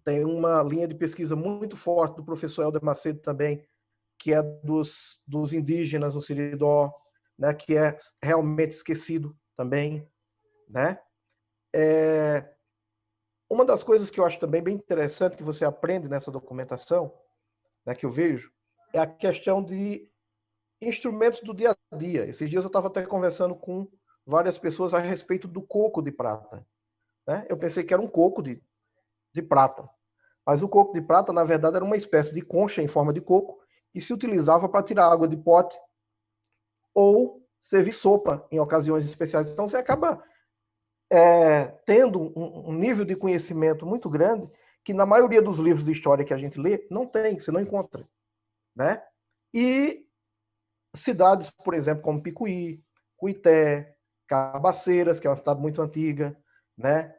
tem uma linha de pesquisa muito forte do professor Helder Macedo também, que é dos indígenas no Siridó, né? Que é realmente esquecido também, né? Uma das coisas que eu acho também bem interessante que você aprende nessa documentação, né, que eu vejo, é a questão de instrumentos do dia a dia. Esses dias eu estava até conversando com várias pessoas a respeito do coco de prata, né? Eu pensei que era um coco de prata, mas o coco de prata, na verdade, era uma espécie de concha em forma de coco que se utilizava para tirar água de pote ou servir sopa em ocasiões especiais. Então você acaba tendo um nível de conhecimento muito grande que na maioria dos livros de história que a gente lê, não tem, você não encontra, né? E cidades, por exemplo, como Picuí, Cuité, Cabaceiras, que é uma cidade muito antiga, né?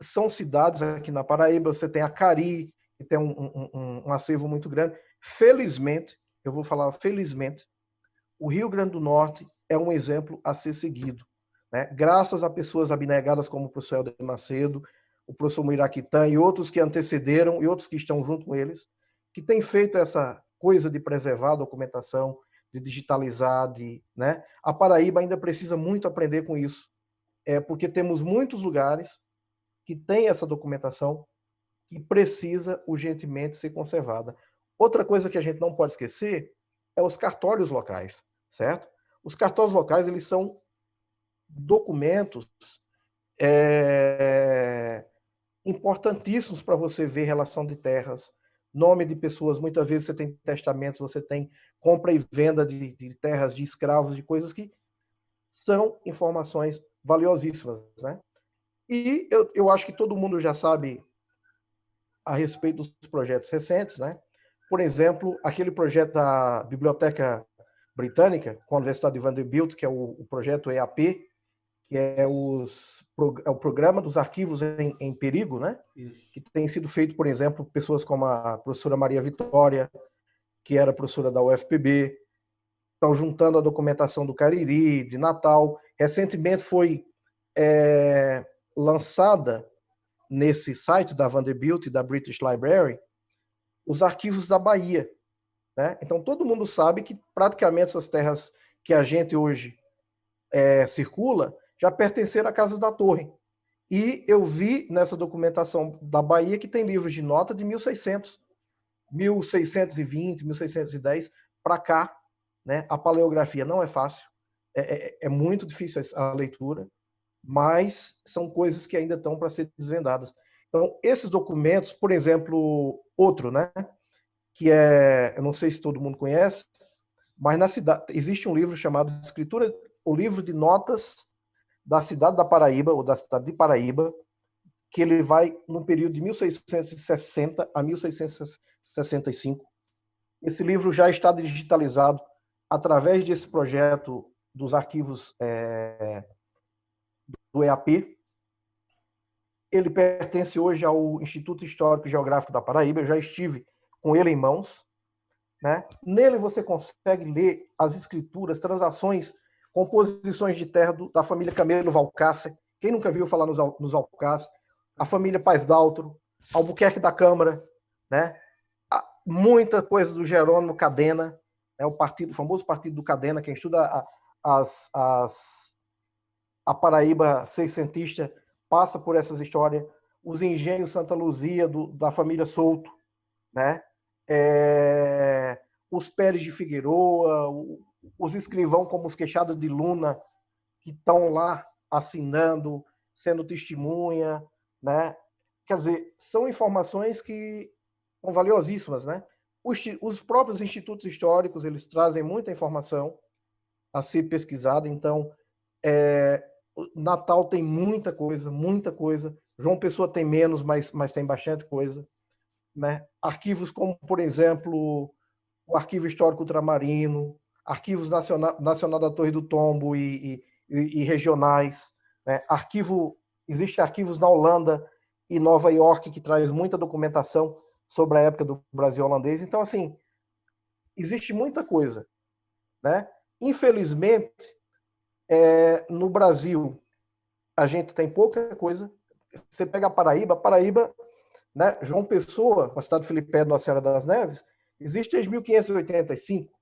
São cidades aqui na Paraíba, você tem Acari, que tem um acervo muito grande. Felizmente, eu vou falar felizmente, o Rio Grande do Norte é um exemplo a ser seguido, né? Graças a pessoas abnegadas como o professor Helder Macedo, o professor Muiraquitã e outros que antecederam e outros que estão junto com eles, que têm feito essa coisa de preservar a documentação, de digitalizar, né? A Paraíba ainda precisa muito aprender com isso, porque temos muitos lugares que têm essa documentação que precisa urgentemente ser conservada. Outra coisa que a gente não pode esquecer é os cartórios locais, certo? Os cartórios locais, eles são documentos importantíssimos para você ver relação de terras, nome de pessoas. Muitas vezes você tem testamentos, você tem compra e venda de terras, de escravos, de coisas que são informações valiosíssimas, né? E eu acho que todo mundo já sabe a respeito dos projetos recentes, né? Por exemplo, aquele projeto da Biblioteca Britânica com a Universidade de Vanderbilt, que é o projeto EAP, que é o Programa dos Arquivos em Perigo, né? Isso. Que tem sido feito, por exemplo, pessoas como a professora Maria Vitória, que era professora da UFPB, estão juntando a documentação do Cariri, de Natal. Recentemente foi lançada nesse site da Vanderbilt e da British Library os arquivos da Bahia, né? Então todo mundo sabe que praticamente essas terras que a gente hoje circula já pertenceram à Casa da Torre. E eu vi nessa documentação da Bahia que tem livros de nota de 1600, 1620, 1610 para cá, né? A paleografia não é fácil, é muito difícil a leitura, mas são coisas que ainda estão para ser desvendadas. Então, esses documentos, por exemplo, outro, né? Que eu não sei se todo mundo conhece, mas na cidade existe um livro chamado Escritura, o livro de notas da cidade da Paraíba, ou da cidade de Paraíba, que ele vai no período de 1660 a 1665. Esse livro já está digitalizado através desse projeto dos arquivos do EAP. Ele pertence hoje ao Instituto Histórico e Geográfico da Paraíba, eu já estive com ele em mãos, né? Nele você consegue ler as escrituras, transações, composições de terra da família Camelo Valcácer. Quem nunca viu falar nos Alcácer? A família Paz d'Altro, Albuquerque da Câmara, né? Muita coisa do Jerônimo Cadena, o famoso partido do Cadena. Quem estuda a Paraíba seiscentista passa por essas histórias. Os engenhos Santa Luzia da família Souto, né? Os Pérez de Figueroa, os escrivão como os Queixadas de Luna, que estão lá assinando, sendo testemunha, né? Quer dizer, são informações que são valiosíssimas, né? Os próprios institutos históricos, eles trazem muita informação a ser pesquisada. Então, Natal tem muita coisa, muita coisa. João Pessoa tem menos, mas tem bastante coisa, né? Arquivos como, por exemplo, o Arquivo Histórico Ultramarino, arquivos Nacional da Torre do Tombo e regionais, né? Existem arquivos na Holanda e Nova York que traz muita documentação sobre a época do Brasil holandês. Então, assim, existe muita coisa, né? Infelizmente, no Brasil, a gente tem pouca coisa. Você pega a Paraíba, né? João Pessoa, a cidade de Filipe Nossa Senhora das Neves, existe desde 1585.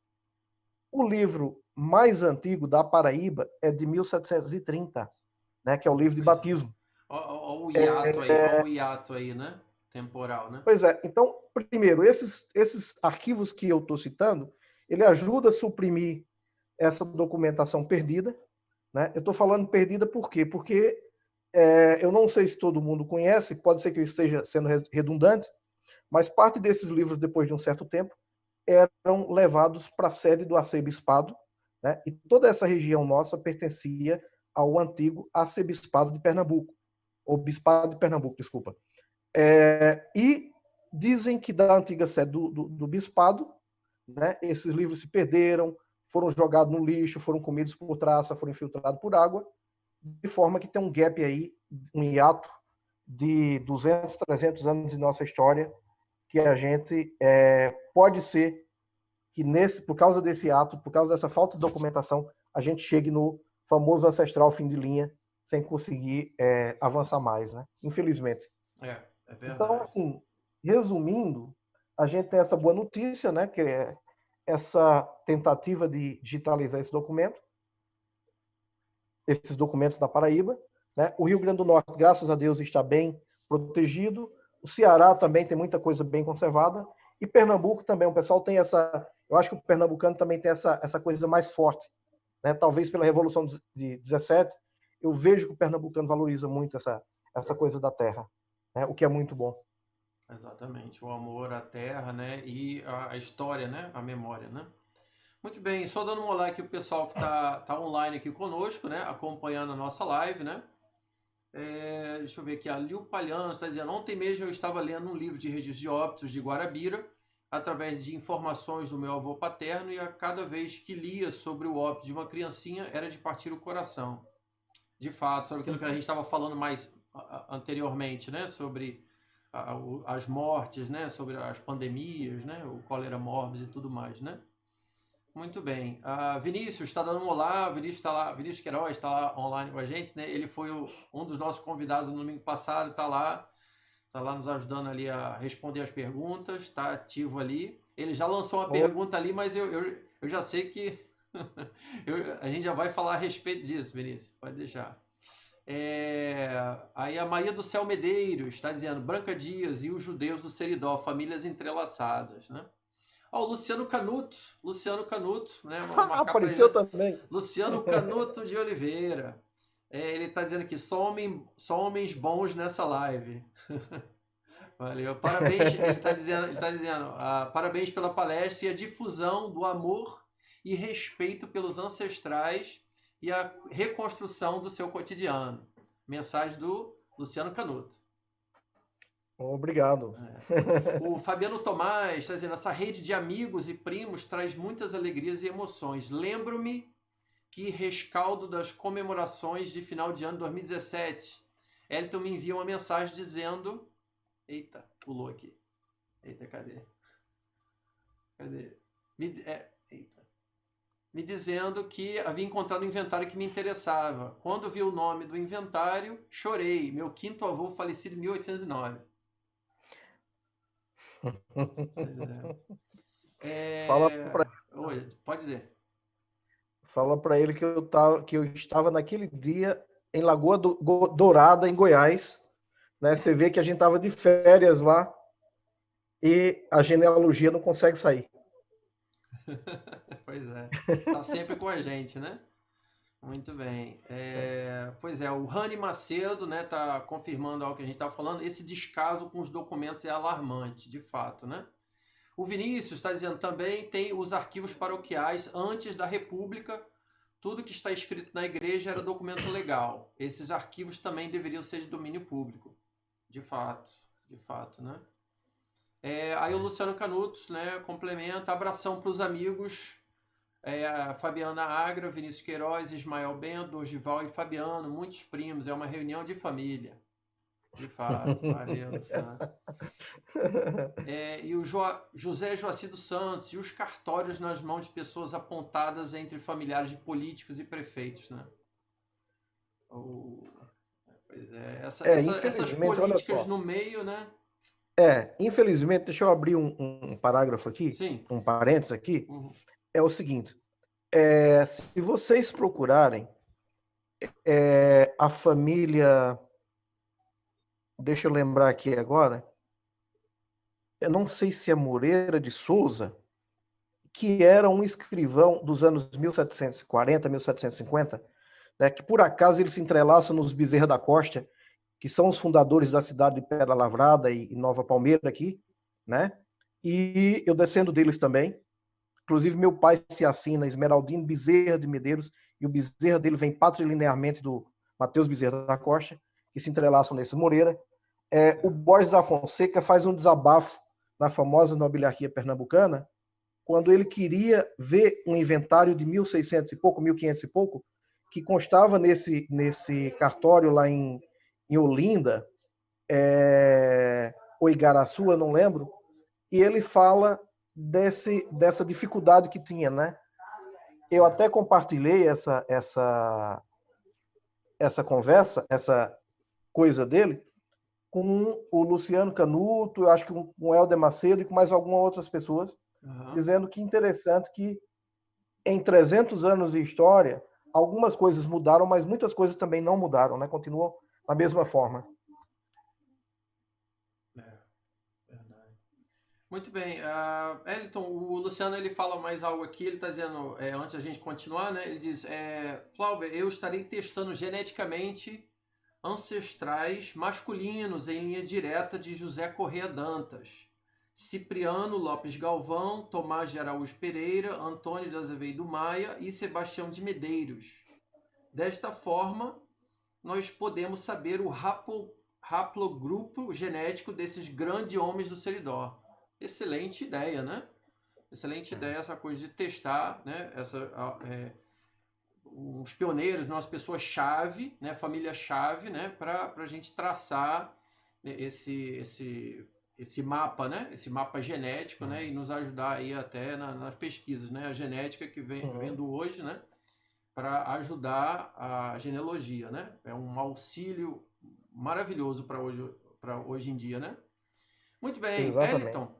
O livro mais antigo da Paraíba é de 1730, né? Que é o livro de batismo. Olha o hiato aí, né? Temporal, né? Pois é. Então, primeiro, esses arquivos que eu estou citando, ele ajuda a suprimir essa documentação perdida, né? Eu estou falando perdida por quê? Porque eu não sei se todo mundo conhece, pode ser que eu esteja sendo redundante, mas parte desses livros, depois de um certo tempo, eram levados para a sede do arcebispado, né? E toda essa região nossa pertencia ao antigo arcebispado de Pernambuco, ou bispado de Pernambuco, desculpa. E dizem que da antiga sede do bispado, né, esses livros se perderam, foram jogados no lixo, foram comidos por traça, foram infiltrados por água, de forma que tem um gap aí, um hiato de 200, 300 anos de nossa história, que a gente pode ser que por causa desse ato, por causa dessa falta de documentação, a gente chegue no famoso ancestral fim de linha, sem conseguir avançar mais, né? Infelizmente. É Então, verdade. assim, resumindo, a gente tem essa boa notícia, né? Que é essa tentativa de digitalizar esses documentos da Paraíba, né? O Rio Grande do Norte, graças a Deus, está bem protegido. O Ceará também tem muita coisa bem conservada. E Pernambuco também, o pessoal tem essa. Eu acho que o pernambucano também tem essa coisa mais forte, né? Talvez pela Revolução de 17, eu vejo que o pernambucano valoriza muito essa coisa da terra, né? O que é muito bom. Exatamente. O amor à terra, né? E a história, né? A memória, né? Muito bem, só dando um olá aqui o pessoal que tá online aqui conosco, né? Acompanhando a nossa live, né? Deixa eu ver aqui, a Liu Palhano está dizendo: ontem mesmo eu estava lendo um livro de registro de óbitos de Guarabira, através de informações do meu avô paterno, e a cada vez que lia sobre o óbito de uma criancinha era de partir o coração. De fato, sobre aquilo que a gente estava falando mais anteriormente, né? Sobre as mortes, né? Sobre as pandemias, né? O cólera morbus e tudo mais, né? Muito bem. Vinícius está dando um olá. Vinícius está lá. Vinícius Queiroz está lá online com a gente, né? Ele foi um dos nossos convidados no domingo passado. Está lá nos ajudando ali a responder as perguntas. Está ativo ali. Ele já lançou uma pergunta ali, mas eu já sei que a gente já vai falar a respeito disso, Vinícius. Pode deixar. Aí a Maria do Céu Medeiros está dizendo: Branca Dias e os judeus do Seridó, famílias entrelaçadas, né? Ó, o Luciano Canuto, né? Vamos marcar para ele, Apareceu né? também. Luciano Canuto de Oliveira. Ele está dizendo aqui: só homens bons nessa live. Valeu. Parabéns, ele tá dizendo, parabéns pela palestra e a difusão do amor e respeito pelos ancestrais e a reconstrução do seu cotidiano. Mensagem do Luciano Canuto. Obrigado. O Fabiano Tomás está dizendo: essa rede de amigos e primos traz muitas alegrias e emoções. Lembro-me que rescaldo das comemorações de final de ano 2017. Elton me envia uma mensagem dizendo... Eita, pulou aqui. Eita, cadê? Eita. Me dizendo que havia encontrado um inventário que me interessava. Quando vi o nome do inventário, chorei. Meu quinto avô falecido em 1809. Fala para Oi, pode dizer. Fala para ele que eu estava naquele dia em Lagoa Dourada, em Goiás. Né? Você vê que a gente estava de férias lá e a genealogia não consegue sair. Pois é. Tá sempre com a gente, né? Muito bem. Pois é, o Rani Macedo, né, tá confirmando algo que a gente estava falando. Esse descaso com os documentos é alarmante, de fato, né? O Vinícius está dizendo também tem os arquivos paroquiais antes da República. Tudo que está escrito na igreja era documento legal. Esses arquivos também deveriam ser de domínio público. De fato, né? Aí o Luciano Canutos, né, complementa: abração para os amigos, a Fabiana Agra, Vinícius Queiroz, Ismael Bento, Dorival e Fabiano, muitos primos, é uma reunião de família. De fato, valeu, Luciano. E o José Joaci dos Santos, e os cartórios nas mãos de pessoas apontadas entre familiares de políticos e prefeitos, né? Pois é, essas Infelizmente, olha políticas só. no meio, né? Infelizmente, deixa eu abrir um parágrafo aqui, Sim. um parênteses aqui. Uhum. É o seguinte: se vocês procurarem a família, deixa eu lembrar aqui agora, eu não sei se é Moreira de Souza, que era um escrivão dos anos 1740, 1750, né, que por acaso ele se entrelaça nos Bezerra da Costa, que são os fundadores da cidade de Pedra Lavrada e Nova Palmeira aqui, né? E eu descendo deles também. Inclusive, meu pai se assina Esmeraldino Bezerra de Medeiros, e o Bezerra dele vem patrilinearmente do Mateus Bezerra da Costa, que se entrelaçam nesse Moreira. O Borges da Fonseca faz um desabafo na famosa nobiliarquia pernambucana, quando ele queria ver um inventário de 1600 e pouco, 1500 e pouco, que constava nesse cartório lá em Olinda, ou Igaraçu, eu não lembro, e ele fala dessa dificuldade que tinha, né? Eu até compartilhei essa essa conversa, essa coisa dele, com o Luciano Canuto, eu acho que com o Helder Macedo e com mais algumas outras pessoas, dizendo que interessante que em 300 anos de história, algumas coisas mudaram, mas muitas coisas também não mudaram, né? Continuam da mesma forma. Verdade. Muito bem. Elton, o Luciano ele fala mais algo aqui, ele está dizendo, antes da gente continuar, né? Ele diz, Flauber, eu estarei testando geneticamente ancestrais masculinos em linha direta de José Corrêa Dantas, Cipriano Lopes Galvão, Tomás de Araújo Pereira, Antônio de Azevedo Maia e Sebastião de Medeiros. Desta forma, nós podemos saber o haplogrupo genético desses grandes homens do Seridó. Excelente ideia, né? Excelente ideia essa coisa de testar, né? Os pioneiros, as pessoas-chave, né? Família-chave, né? Para a gente traçar esse mapa, né? Esse mapa genético, né? E nos ajudar aí até nas pesquisas, né? A genética que vem vendo hoje, né? Para ajudar a genealogia, né? É um auxílio maravilhoso para hoje em dia, né? Muito bem, Exatamente. Eliton.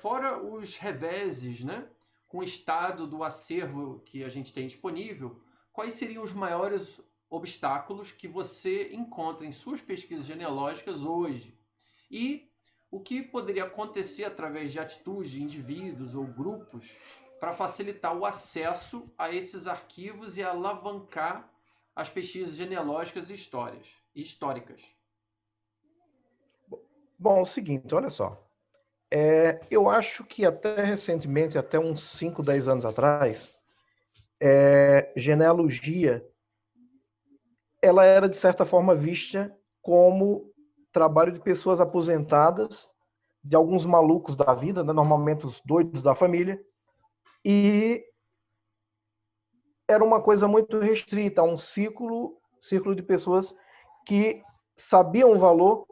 Fora os reveses, né? Com o estado do acervo que a gente tem disponível, quais seriam os maiores obstáculos que você encontra em suas pesquisas genealógicas hoje? E o que poderia acontecer através de atitudes de indivíduos ou grupos para facilitar o acesso a esses arquivos e alavancar as pesquisas genealógicas e históricas? Bom, é o seguinte, olha só. Eu acho que até recentemente, até uns 5, 10 anos atrás, genealogia ela era, de certa forma, vista como trabalho de pessoas aposentadas, de alguns malucos da vida, né? Normalmente os doidos da família, e era uma coisa muito restrita, a um círculo de pessoas que sabiam o valor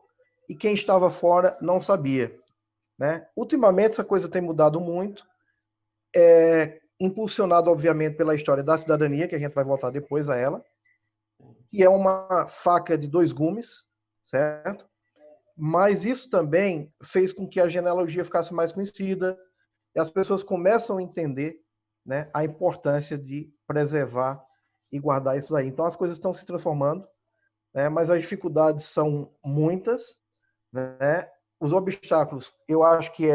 e quem estava fora não sabia. Né? Ultimamente, essa coisa tem mudado muito, impulsionado, obviamente, pela história da cidadania, que a gente vai voltar depois a ela, que é uma faca de dois gumes, certo? Mas isso também fez com que a genealogia ficasse mais conhecida e as pessoas começam a entender, né, a importância de preservar e guardar isso aí. Então as coisas estão se transformando, né, mas as dificuldades são muitas, né? Os obstáculos, eu acho que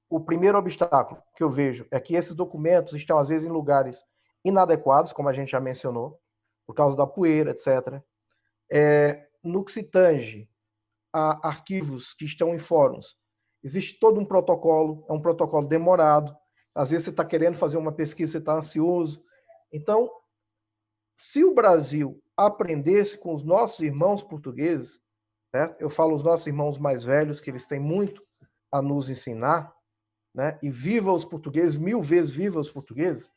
o primeiro obstáculo que eu vejo é que esses documentos estão às vezes em lugares inadequados, como a gente já mencionou, por causa da poeira, etc. No que se tange a arquivos que estão em fóruns, existe todo um protocolo, é um protocolo demorado. Às vezes você está querendo fazer uma pesquisa, você está ansioso. Então, se o Brasil aprendesse com os nossos irmãos portugueses, né? Eu falo os nossos irmãos mais velhos, que eles têm muito a nos ensinar, né? E viva os portugueses, 1000 vezes viva os portugueses.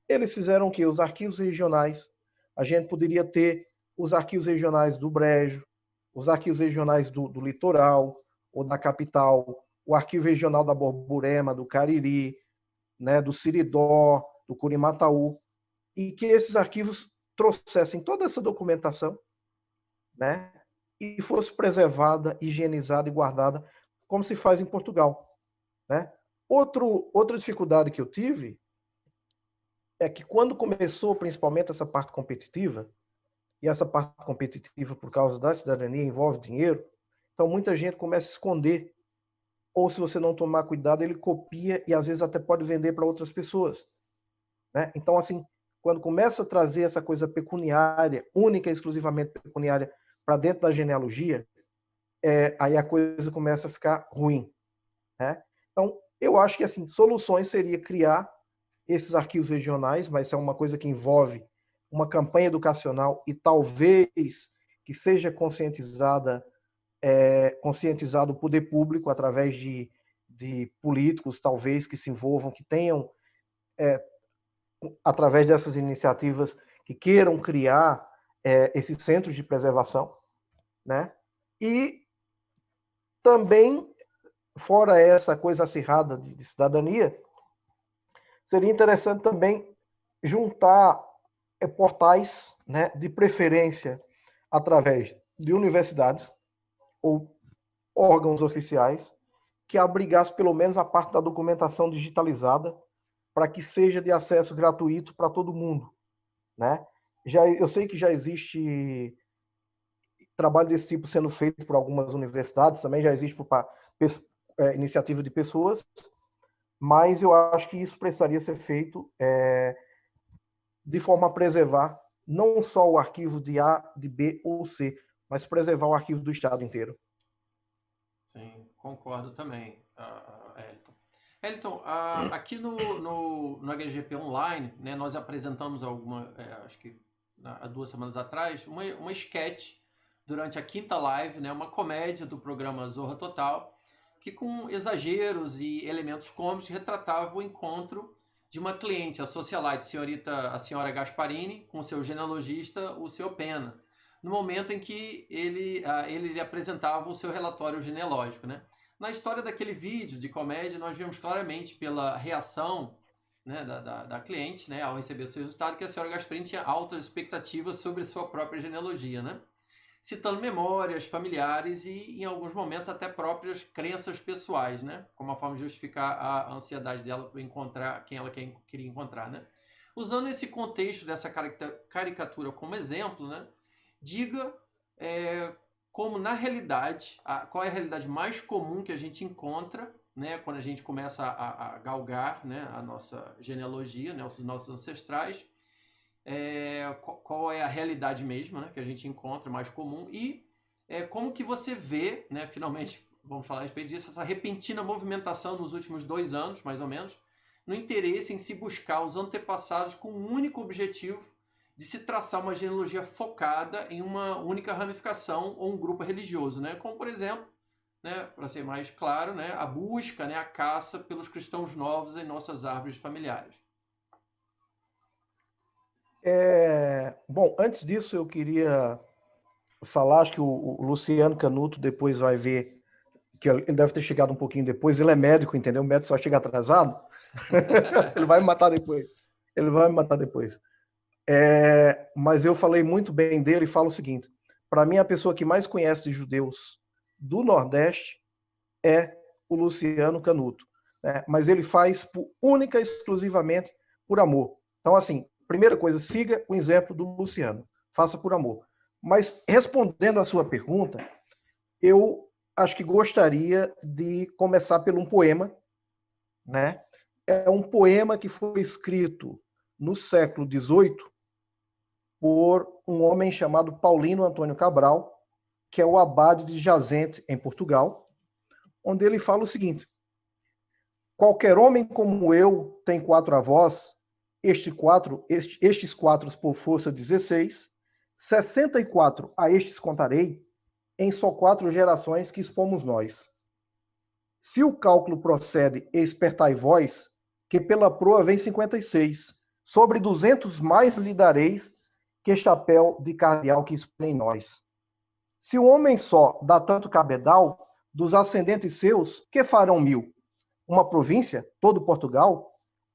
Eles fizeram o quê? Os arquivos regionais. A gente poderia ter os arquivos regionais do Brejo, os arquivos regionais do litoral, ou da capital, o arquivo regional da Borborema, do Cariri, né, do Siridó, do Curimataú, e que esses arquivos trouxessem toda essa documentação, né, e fosse preservada, higienizada e guardada, como se faz em Portugal. Né? Outra dificuldade que eu tive é que quando começou principalmente essa parte competitiva, e essa parte competitiva por causa da cidadania envolve dinheiro, então muita gente começa a esconder, ou se você não tomar cuidado, ele copia e às vezes até pode vender para outras pessoas. Né? Então, assim, quando começa a trazer essa coisa pecuniária, única e exclusivamente pecuniária, para dentro da genealogia, aí a coisa começa a ficar ruim. Né? Então, eu acho que assim, soluções seria criar esses arquivos regionais, mas isso é uma coisa que envolve uma campanha educacional e talvez que seja conscientizado o poder público através de políticos, talvez, que se envolvam, que tenham, através dessas iniciativas, que queiram criar esses centros de preservação. Né? E também, fora essa coisa acirrada de cidadania, seria interessante também juntar portais, né, de preferência através de universidades ou órgãos oficiais que abrigasse pelo menos a parte da documentação digitalizada para que seja de acesso gratuito para todo mundo, né? Eu sei que já existe trabalho desse tipo sendo feito por algumas universidades, também já existe por iniciativa de pessoas, mas eu acho que isso precisaria ser feito de forma a preservar não só o arquivo de A, de B ou C, mas preservar o arquivo do Estado inteiro. Sim, concordo também, Elton. Elton, aqui no HGP Online, né, nós apresentamos acho que há 2 semanas atrás, uma sketch durante a quinta live, né, uma comédia do programa Zorra Total, que com exageros e elementos cômicos retratava o encontro de uma cliente, a socialite, a senhora Gasparini, com seu genealogista, o seu Pena, no momento em que ele lhe apresentava o seu relatório genealógico, né? Na história daquele vídeo de comédia, nós vimos claramente pela reação, né, da cliente, né, ao receber o seu resultado, que a senhora Gasparini tinha altas expectativas sobre sua própria genealogia, né? Citando memórias familiares e, em alguns momentos, até próprias crenças pessoais, né? Como uma forma de justificar a ansiedade dela por encontrar quem ela queria encontrar, né? Usando esse contexto dessa caricatura como exemplo, né? Diga como, na realidade, qual é a realidade mais comum que a gente encontra, né? Quando a gente começa a galgar, né? A nossa genealogia, né? Os nossos ancestrais, qual é a realidade mesmo, né, que a gente encontra mais comum e como que você vê, né, finalmente, vamos falar a respeito disso, essa repentina movimentação nos últimos 2 anos, mais ou menos, no interesse em se buscar os antepassados com um único objetivo de se traçar uma genealogia focada em uma única ramificação ou um grupo religioso, né, como, por exemplo, né, para ser mais claro, né, a busca, né, a caça pelos cristãos novos em nossas árvores familiares. Bom, antes disso eu queria falar, acho que o Luciano Canuto depois vai ver, que ele deve ter chegado um pouquinho depois, ele é médico, entendeu? O médico só chega atrasado. Ele vai me matar depois. Ele vai me matar depois. Mas eu falei muito bem dele e falo o seguinte, para mim a pessoa que mais conhece de judeus do Nordeste é o Luciano Canuto, né? Mas ele faz única e exclusivamente por amor. Então, assim, primeira coisa, siga o exemplo do Luciano, faça por amor. Mas respondendo à sua pergunta, eu acho que gostaria de começar por um poema, né? É um poema que foi escrito no século XVIII por um homem chamado Paulino Antônio Cabral, que é o abade de Jazente, em Portugal, onde ele fala o seguinte: qualquer homem como eu tem 4 avós, estes 4 por força 16, 64 a estes contarei, em só 4 gerações que expomos nós. Se o cálculo procede, espertai vós, que pela proa vem 56, sobre 200 mais lhe dareis, que chapéu de cardeal que expõe nós. Se o homem só dá tanto cabedal, dos ascendentes seus, que farão 1000? Uma província, todo Portugal?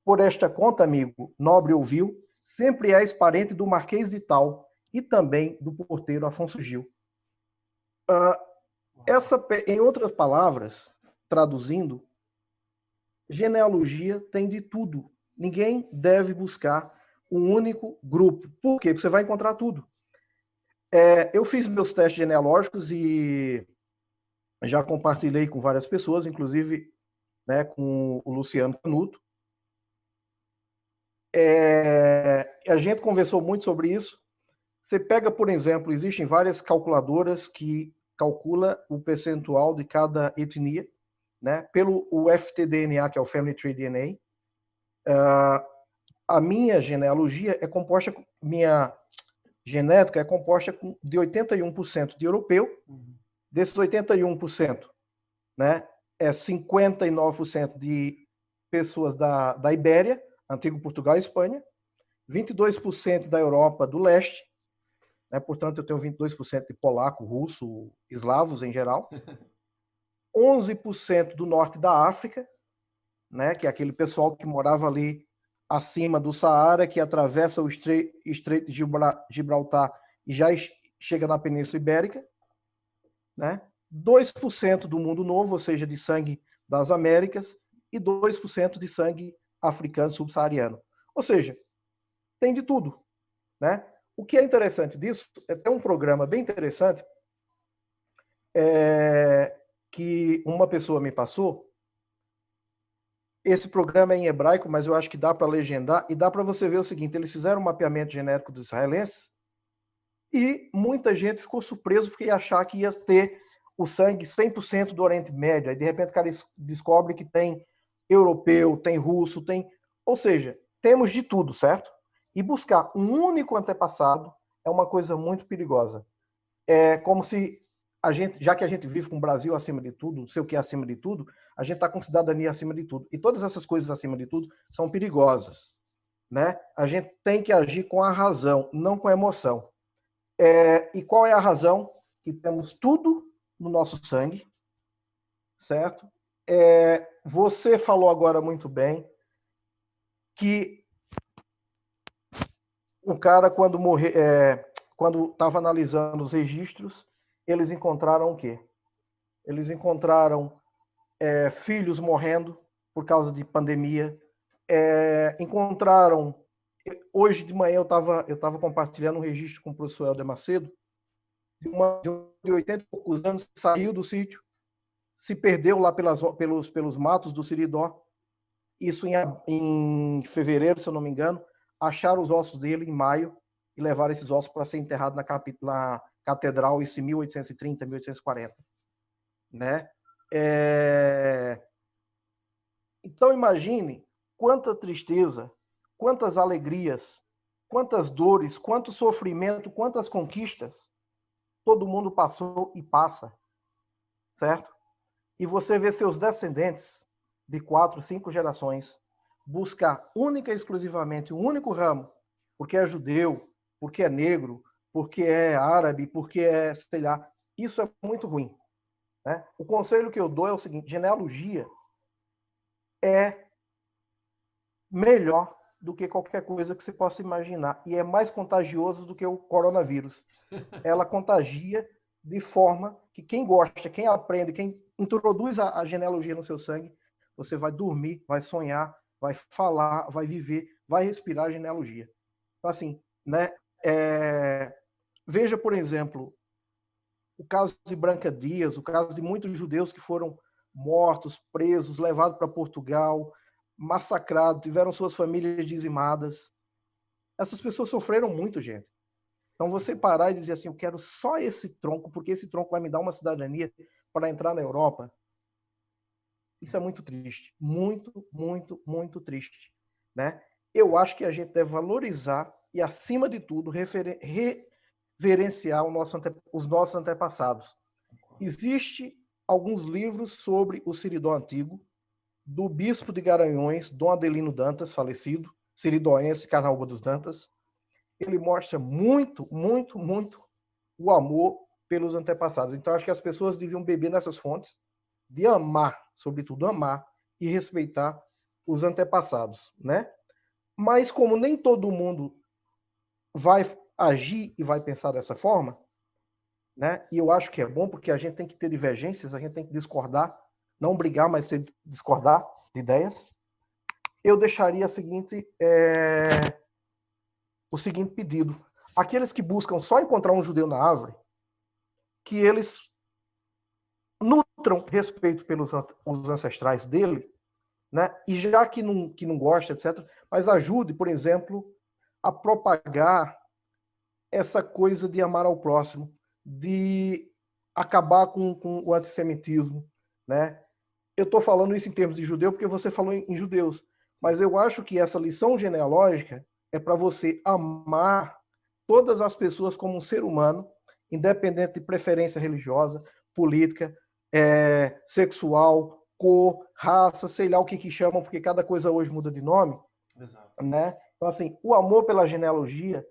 Por esta conta, amigo, nobre ouviu, sempre és parente do Marquês de Tal e também do porteiro Afonso Gil. Em outras palavras, traduzindo, genealogia tem de tudo. Ninguém deve buscar um único grupo. Por quê? Porque você vai encontrar tudo. Eu fiz meus testes genealógicos e já compartilhei com várias pessoas, inclusive, né, com o Luciano Canuto. A gente conversou muito sobre isso. Você pega, por exemplo, existem várias calculadoras que calcula o percentual de cada etnia, né, pelo o FTDNA, que é o Family Tree DNA. A minha genealogia é composta, minha genética é composta de 81% de europeu. Desses 81%, né, 59% de pessoas da Ibéria, antigo Portugal e Espanha, 22% da Europa do leste, né, portanto eu tenho 22% de polaco, russo, eslavos em geral, 11% do norte da África, né, que é aquele pessoal que morava ali acima do Saara, que atravessa o Estreito de Gibraltar e já chega na Península Ibérica, né? 2% do mundo novo, ou seja, de sangue das Américas, e 2% de sangue africano subsaariano. Ou seja, tem de tudo, né? O que é interessante disso é ter um programa bem interessante que uma pessoa me passou. Esse programa é em hebraico, mas eu acho que dá para legendar e dá para você ver o seguinte: eles fizeram um mapeamento genético dos israelenses e muita gente ficou surpreso porque ia achar que ia ter o sangue 100% do Oriente Médio. Aí, de repente, o cara descobre que tem europeu, tem russo, tem... Ou seja, temos de tudo, certo? E buscar um único antepassado é uma coisa muito perigosa. É como se a gente, já que a gente vive com o Brasil acima de tudo, não sei o que é acima de tudo, a gente está com cidadania acima de tudo. E todas essas coisas acima de tudo são perigosas, né? A gente tem que agir com a razão, não com a emoção. E qual é a razão? Que temos tudo no nosso sangue, certo? Você falou agora muito bem que um cara, quando quando estava analisando os registros, eles encontraram o quê? Eles encontraram filhos morrendo por causa de pandemia, encontraram... Hoje de manhã eu estava compartilhando um registro com o professor Helder Macedo, de 80 e poucos anos, saiu do sítio, se perdeu lá pelos matos do Siridó. Isso em fevereiro, se eu não me engano. Acharam os ossos dele em maio e levaram esses ossos para ser enterrado na catedral, isso em 1830, 1840. Né? Então imagine quanta tristeza, quantas alegrias, quantas dores, quanto sofrimento, quantas conquistas todo mundo passou e passa, certo? E você vê seus descendentes de 4, 5 gerações buscar única e exclusivamente um único ramo, porque é judeu, porque é negro, porque é árabe, porque é, sei lá, isso é muito ruim. Né? O conselho que eu dou é o seguinte: genealogia é melhor do que qualquer coisa que você possa imaginar e é mais contagioso do que o coronavírus. Ela contagia de forma que quem gosta, quem aprende, quem introduz a genealogia no seu sangue, você vai dormir, vai sonhar, vai falar, vai viver, vai respirar a genealogia. Então, assim, né? Veja, por exemplo, o caso de Branca Dias, o caso de muitos judeus que foram mortos, presos, levados para Portugal, massacrados, tiveram suas famílias dizimadas. Essas pessoas sofreram muito, gente. Então, você parar e dizer assim, eu quero só esse tronco, porque esse tronco vai me dar uma cidadania para entrar na Europa, isso é muito triste. Muito, muito, muito triste. Né? Eu acho que a gente deve valorizar e, acima de tudo, reverenciar os nossos antepassados. Existem alguns livros sobre o Siridó antigo, do bispo de Garanhuns, Dom Adelino Dantas, falecido, siridóense, Carnaúba dos Dantas. Ele mostra muito, muito, muito o amor pelos antepassados. Então, acho que as pessoas deviam beber nessas fontes de amar, sobretudo amar e respeitar os antepassados, né? Mas como nem todo mundo vai agir e vai pensar dessa forma, né? E eu acho que é bom porque a gente tem que ter divergências, a gente tem que discordar, não brigar, mas discordar de ideias. Eu deixaria o seguinte pedido: aqueles que buscam só encontrar um judeu na árvore, que eles nutram respeito pelos os ancestrais dele, né? E já que não gosta, etc., mas ajude, por exemplo, a propagar essa coisa de amar ao próximo, de acabar com o antissemitismo, né? Eu estou falando isso em termos de judeu porque você falou em judeus, mas eu acho que essa lição genealógica é para você amar todas as pessoas como um ser humano, independente de preferência religiosa, política, sexual, cor, raça, sei lá o que chamam, porque cada coisa hoje muda de nome. Exato. Né? Então, assim, o amor pela genealogia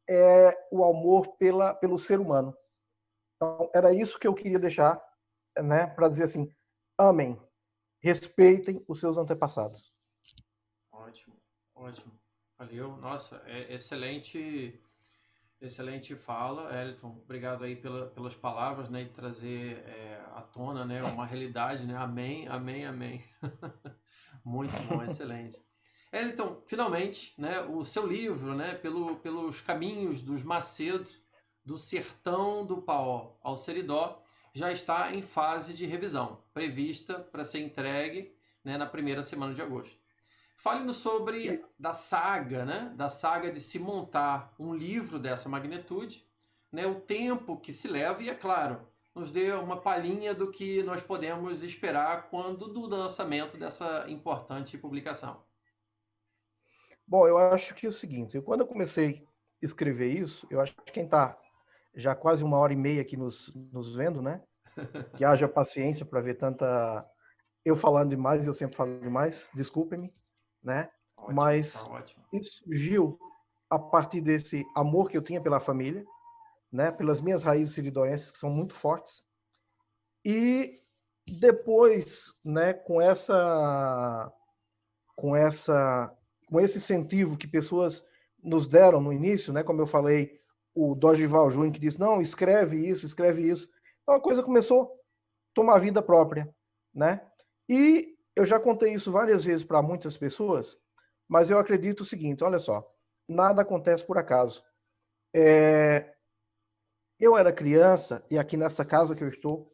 é o amor pelo ser humano. Então, era isso que eu queria deixar, né, para dizer assim: amem, respeitem os seus antepassados. Ótimo. Ótimo. Valeu. Nossa, excelente, excelente fala, Elton. Obrigado aí pelas palavras, né, e trazer à tona, né, uma realidade, né? Amém, amém, amém. Muito bom, excelente. Elton, finalmente, né, o seu livro, né, pelos caminhos dos Macedo, do sertão do Paó ao Seridó, já está em fase de revisão, prevista para ser entregue, né, na primeira semana de agosto. Fale-nos sobre da saga, né, da saga de se montar um livro dessa magnitude, né, o tempo que se leva e, é claro, nos dê uma palhinha do que nós podemos esperar quando do lançamento dessa importante publicação. Bom, eu acho que é o seguinte, quando eu comecei a escrever isso, eu acho que quem está já quase 1h30 aqui nos vendo, né? Que haja paciência para ver tanta... Eu falando demais, eu sempre falo demais, desculpem-me, né? Ótimo, tá Mas ótimo. isso surgiu a partir desse amor que eu tinha pela família, né? Pelas minhas raízes siridoenses, que são muito fortes. E depois, né, com esse incentivo que pessoas nos deram no início, né, como eu falei, o Dorival Júnior que disse, não, escreve isso, escreve isso. Então a coisa começou a tomar vida própria, né? E eu já contei isso várias vezes para muitas pessoas, mas eu acredito o seguinte, olha só, nada acontece por acaso. Eu era criança e aqui nessa casa que eu estou,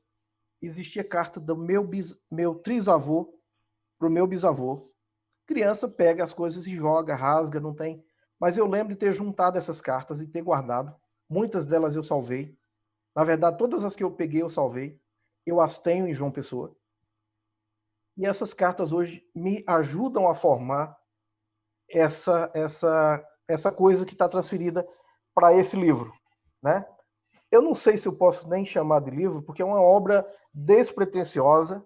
existia carta do meu trisavô para o meu bisavô. Criança pega as coisas e joga, rasga, não tem. Mas eu lembro de ter juntado essas cartas e ter guardado. Muitas delas eu salvei. Na verdade, todas as que eu peguei eu salvei. Eu as tenho em João Pessoa. E essas cartas hoje me ajudam a formar essa coisa que está transferida para esse livro, né? Eu não sei se eu posso nem chamar de livro, porque é uma obra despretensiosa,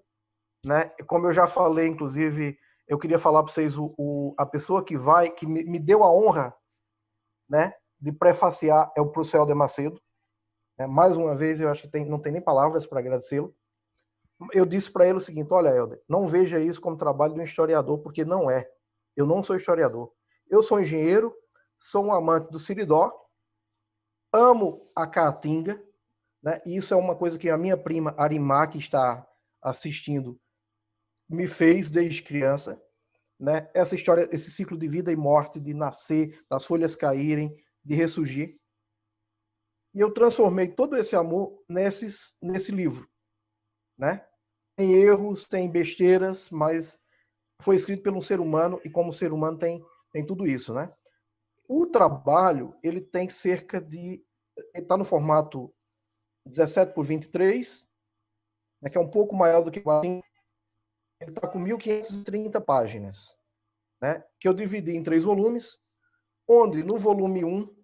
né? Como eu já falei, inclusive, eu queria falar para vocês a pessoa que me deu a honra, né, de prefaciar é o professor Helder Macedo. Mais uma vez, eu acho que não tem nem palavras para agradecê-lo. Eu disse para ele o seguinte: olha, Helder, não veja isso como trabalho de um historiador, porque não é. Eu não sou historiador. Eu sou engenheiro, sou um amante do Siridó, amo a Caatinga, né? E isso é uma coisa que a minha prima Arimá, que está assistindo, me fez desde criança, né? Essa história, esse ciclo de vida e morte, de nascer, das folhas caírem, de ressurgir. E eu transformei todo esse amor nesse livro, né? Tem erros, tem besteiras, mas foi escrito por um ser humano e como ser humano tem tudo isso, né? O trabalho, ele tem cerca de... Ele está no formato 17 por 23, né, que é um pouco maior do que o assim, ele está com 1.530 páginas, né, que eu dividi em 3 volumes, onde no volume 1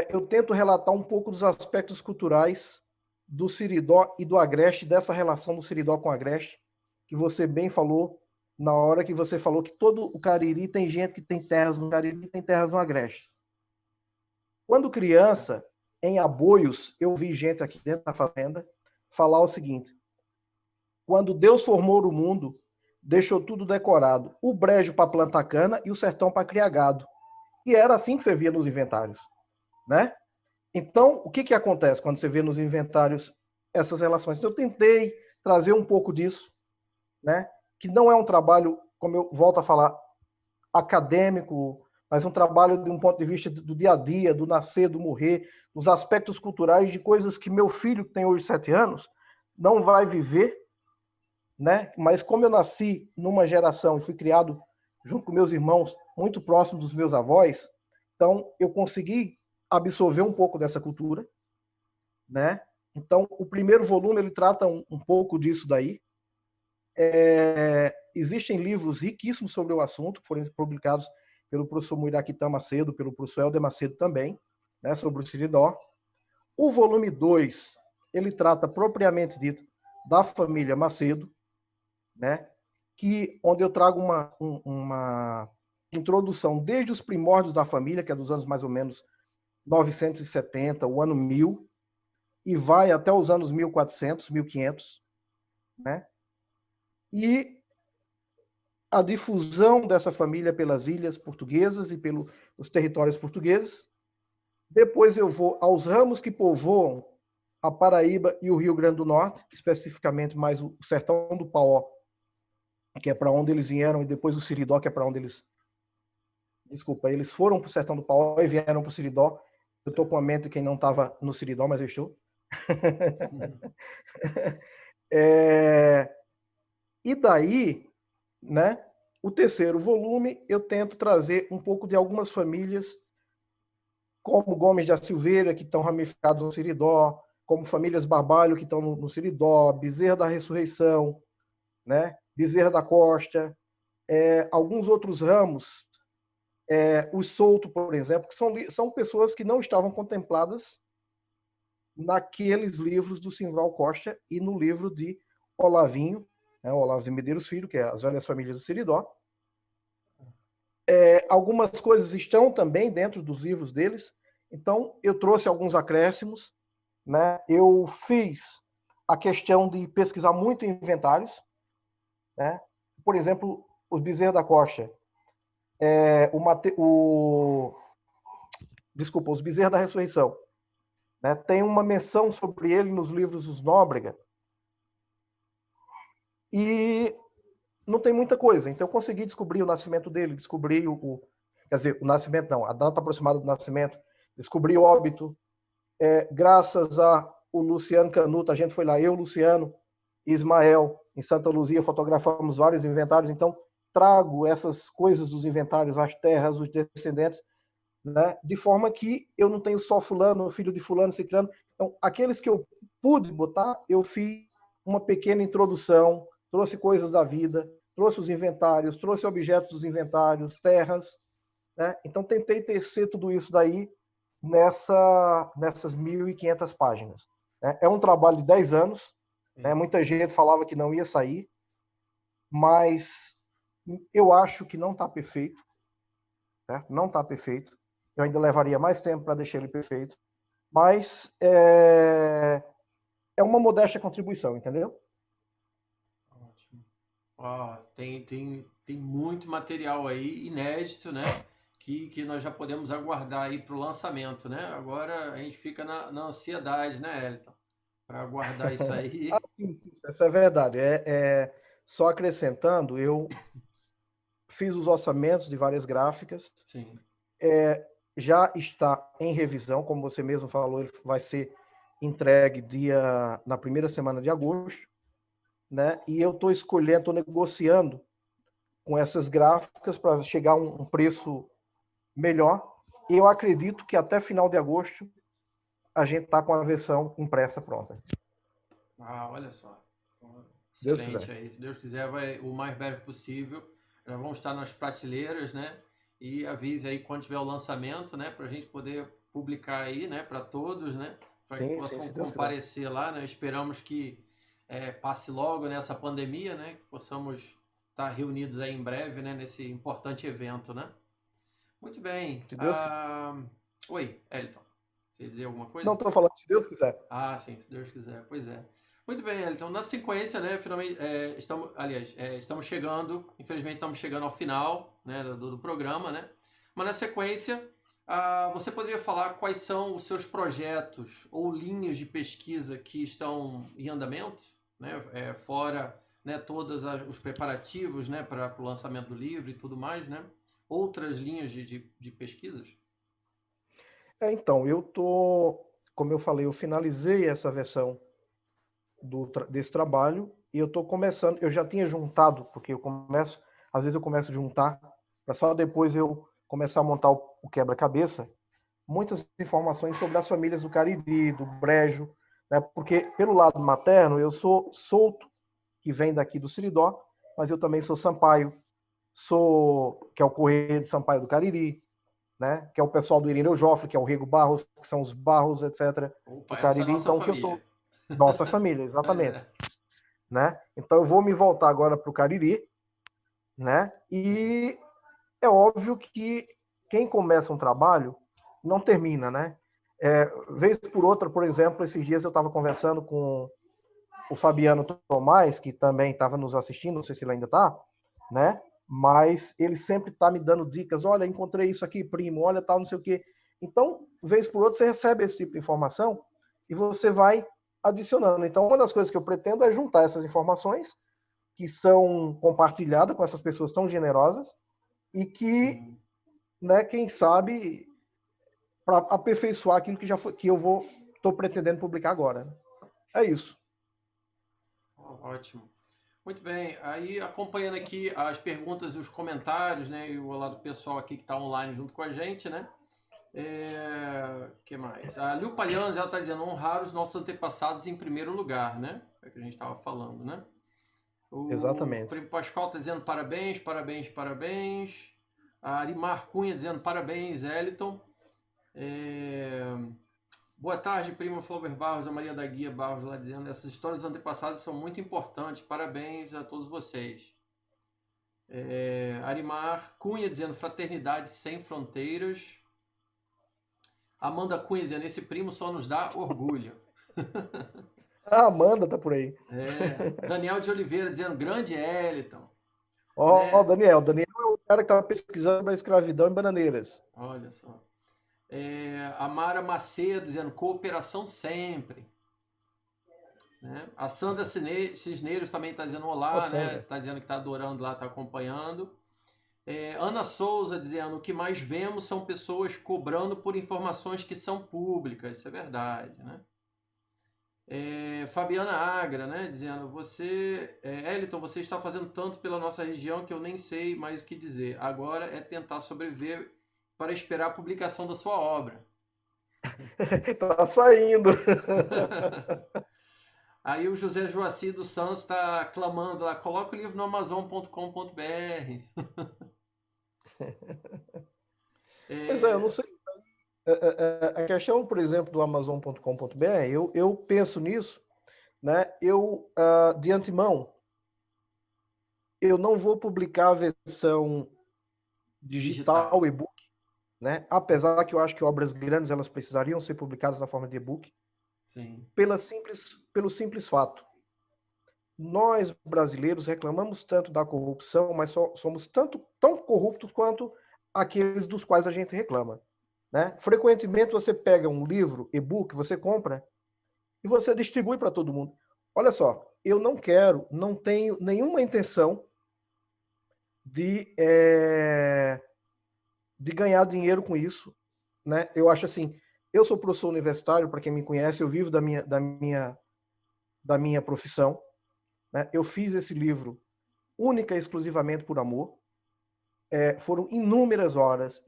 eu tento relatar um pouco dos aspectos culturais do Siridó e do Agreste, dessa relação do Siridó com o Agreste, que você bem falou na hora que você falou que todo o Cariri tem gente que tem terras no Cariri e tem terras no Agreste. Quando criança, em Aboios, eu vi gente aqui dentro da fazenda falar o seguinte: quando Deus formou o mundo, deixou tudo decorado, o brejo para plantar cana e o sertão para criar gado. E era assim que você via nos inventários, né? Então, o que acontece quando você vê nos inventários essas relações? Então, eu tentei trazer um pouco disso, né? Que não é um trabalho, como eu volto a falar, acadêmico, mas um trabalho de um ponto de vista do dia a dia, do nascer, do morrer, dos aspectos culturais, de coisas que meu filho, que tem hoje 7 anos, não vai viver, né? Mas como eu nasci numa geração e fui criado junto com meus irmãos, muito próximo dos meus avós, então eu consegui absorver um pouco dessa cultura, né? Então, o primeiro volume ele trata um pouco disso daí. Existem livros riquíssimos sobre o assunto, que foram publicados pelo professor Muiraquitã Macedo, pelo professor Helder Macedo também, né, sobre o Siridó. O volume 2, ele trata propriamente dito da família Macedo, né, onde eu trago uma introdução desde os primórdios da família, que é dos anos mais ou menos 970, o ano 1000, e vai até os anos 1400, 1500, né? E a difusão dessa família pelas ilhas portuguesas e pelos territórios portugueses. Depois eu vou aos ramos que povoam a Paraíba e o Rio Grande do Norte, especificamente mais o sertão do Paó, que é para onde eles vieram, e depois o Siridó, que é para onde eles... Desculpa, eles foram para o sertão do Paó e vieram para o Siridó. Eu estou com a mente de quem não estava no Siridó, mas eu estou. E daí, né, o terceiro volume, eu tento trazer um pouco de algumas famílias, como Gomes da Silveira, que estão ramificados no Siridó, como famílias Barbalho, que estão no Siridó, Bezerra da Ressurreição, né, Bezerra da Costa, alguns outros ramos, os Souto, por exemplo, que são pessoas que não estavam contempladas naqueles livros do Simval Costa e no livro de Olavinho, né, Olavo de Medeiros Filho, que é As Velhas Famílias do Seridó. Algumas coisas estão também dentro dos livros deles, então eu trouxe alguns acréscimos, né? Eu fiz a questão de pesquisar muito inventários, né? Por exemplo, os Bezerra da Costa, os Bezerra da Ressurreição, né? Tem uma menção sobre ele nos livros dos Nóbrega, e não tem muita coisa. Então eu consegui descobrir o nascimento dele, descobri quer dizer, o nascimento não, a data aproximada do nascimento, descobri o óbito, graças a o Luciano Canuto, a gente foi lá, eu, Luciano e Ismael, em Santa Luzia, fotografamos vários inventários, então trago essas coisas dos inventários, as terras, os descendentes, né, de forma que eu não tenho só fulano, filho de fulano, ciclano. Então, aqueles que eu pude botar, eu fiz uma pequena introdução, trouxe coisas da vida, trouxe os inventários, trouxe objetos dos inventários, terras, né? Então tentei tecer tudo isso daí nessas 1.500 páginas. Né? É um trabalho de 10 anos, né? Muita gente falava que não ia sair, mas eu acho que não está perfeito, né? Não está perfeito. Eu ainda levaria mais tempo para deixar ele perfeito, mas é uma modesta contribuição, entendeu? Tem muito material aí inédito, né? Que nós já podemos aguardar aí para o lançamento, né? Agora a gente fica na ansiedade, né, Elton? Para aguardar isso aí. Sim, essa é verdade. Só acrescentando, eu fiz os orçamentos de várias gráficas. Sim. Já está em revisão, como você mesmo falou, ele vai ser entregue na primeira semana de agosto, né? E eu estou estou negociando com essas gráficas para chegar a um preço melhor. E eu acredito que até final de agosto a gente está com a versão impressa pronta. Olha só. Deus Excelente quiser. aí. Se Deus quiser, vai o mais breve possível. Já vão estar nas prateleiras, né? E avise aí quando tiver o lançamento, né? Para a gente poder publicar aí, né? Para todos, né? Para que possam comparecer lá, né? Esperamos que passe logo nessa pandemia, né? Que possamos estar reunidos aí em breve, né? Nesse importante evento, né? Muito bem. Oi, Elton. Você ia dizer alguma coisa? Não, estou falando se Deus quiser. Sim, se Deus quiser. Pois é. Muito bem, Elton. Na sequência, né, finalmente, estamos chegando, infelizmente estamos chegando ao final, né, do programa, né? Mas na sequência, você poderia falar quais são os seus projetos ou linhas de pesquisa que estão em andamento, né, fora, né, todos os preparativos, né, para o lançamento do livro e tudo mais, né? Outras linhas de pesquisas? Então, como eu falei, eu finalizei essa versão desse trabalho e eu estou começando, eu já tinha juntado, porque às vezes eu começo a juntar, para só depois eu começar a montar o quebra-cabeça, muitas informações sobre as famílias do Cariri, do Brejo, né? Porque pelo lado materno eu sou Souto, que vem daqui do Seridó, mas eu também sou Sampaio, que é o Correio de Sampaio do Cariri, né? Que é o pessoal do Irineu Joffre, que é o Rego Barros, que são os Barros, etc., Opa, do essa é a Cariri. nossa Então, família. Nossa família, exatamente. Né? Então, eu vou me voltar agora para o Cariri, né? E é óbvio que quem começa um trabalho não termina, né? Vez por outra, por exemplo, esses dias eu estava conversando com o Fabiano Tomás, que também estava nos assistindo, não sei se ele ainda está, né? mas ele sempre está me dando dicas. Olha, encontrei isso aqui, primo, olha tal, não sei o quê. Então, vez por outra, você recebe esse tipo de informação e você vai adicionando. Então, uma das coisas que eu pretendo é juntar essas informações que são compartilhadas com essas pessoas tão generosas e que, né, quem sabe, para aperfeiçoar aquilo que já foi, que eu estou pretendendo publicar agora. É isso. Ótimo. Muito bem, aí acompanhando aqui as perguntas e os comentários, né, e o lado pessoal aqui que está online junto com a gente, né, que mais? A Liu Palhanz, ela está dizendo, honrar os nossos antepassados em primeiro lugar, né, é o que a gente estava falando, né. O Exatamente. Primo Pascoal está dizendo parabéns, parabéns, parabéns. A Arimar Cunha dizendo parabéns, Eliton. Boa tarde, primo Flauber Barros, a Maria da Guia Barros lá dizendo essas histórias antepassadas são muito importantes, parabéns a todos vocês. Arimar Cunha dizendo fraternidade sem fronteiras. Amanda Cunha dizendo esse primo só nos dá orgulho. A Amanda tá por aí. Daniel de Oliveira dizendo grande Eliton. Ó, Né? Daniel. Daniel é o cara que estava pesquisando sobre a escravidão em Bananeiras. Olha só. A Mara Macedo dizendo cooperação sempre. Né? A Sandra Cisneiros também está dizendo olá, né? Está dizendo que está adorando lá, está acompanhando. Ana Souza dizendo o que mais vemos são pessoas cobrando por informações que são públicas, isso é verdade, né? Fabiana Agra, né? Dizendo Eliton, você está fazendo tanto pela nossa região que eu nem sei mais o que dizer. Agora é tentar sobreviver para esperar a publicação da sua obra. Tá saindo. Aí o José Joaci dos Santos está clamando lá, coloca o livro no amazon.com.br. Pois é, eu não sei. A questão, por exemplo, do Amazon.com.br, eu penso nisso, né? De antemão, eu não vou publicar a versão digital, e-book, né? Apesar que eu acho que obras grandes elas precisariam ser publicadas na forma de e-book. Sim. Pelo simples fato. Nós, brasileiros, reclamamos tanto da corrupção, mas somos tão corruptos quanto aqueles dos quais a gente reclama. Né? Frequentemente você pega um livro, e-book, você compra e você distribui para todo mundo. Olha só, eu não tenho nenhuma intenção de ganhar dinheiro com isso. Né? Eu acho assim, eu sou professor universitário, para quem me conhece, eu vivo da minha profissão. Né? Eu fiz esse livro única e exclusivamente por amor. Foram inúmeras horas,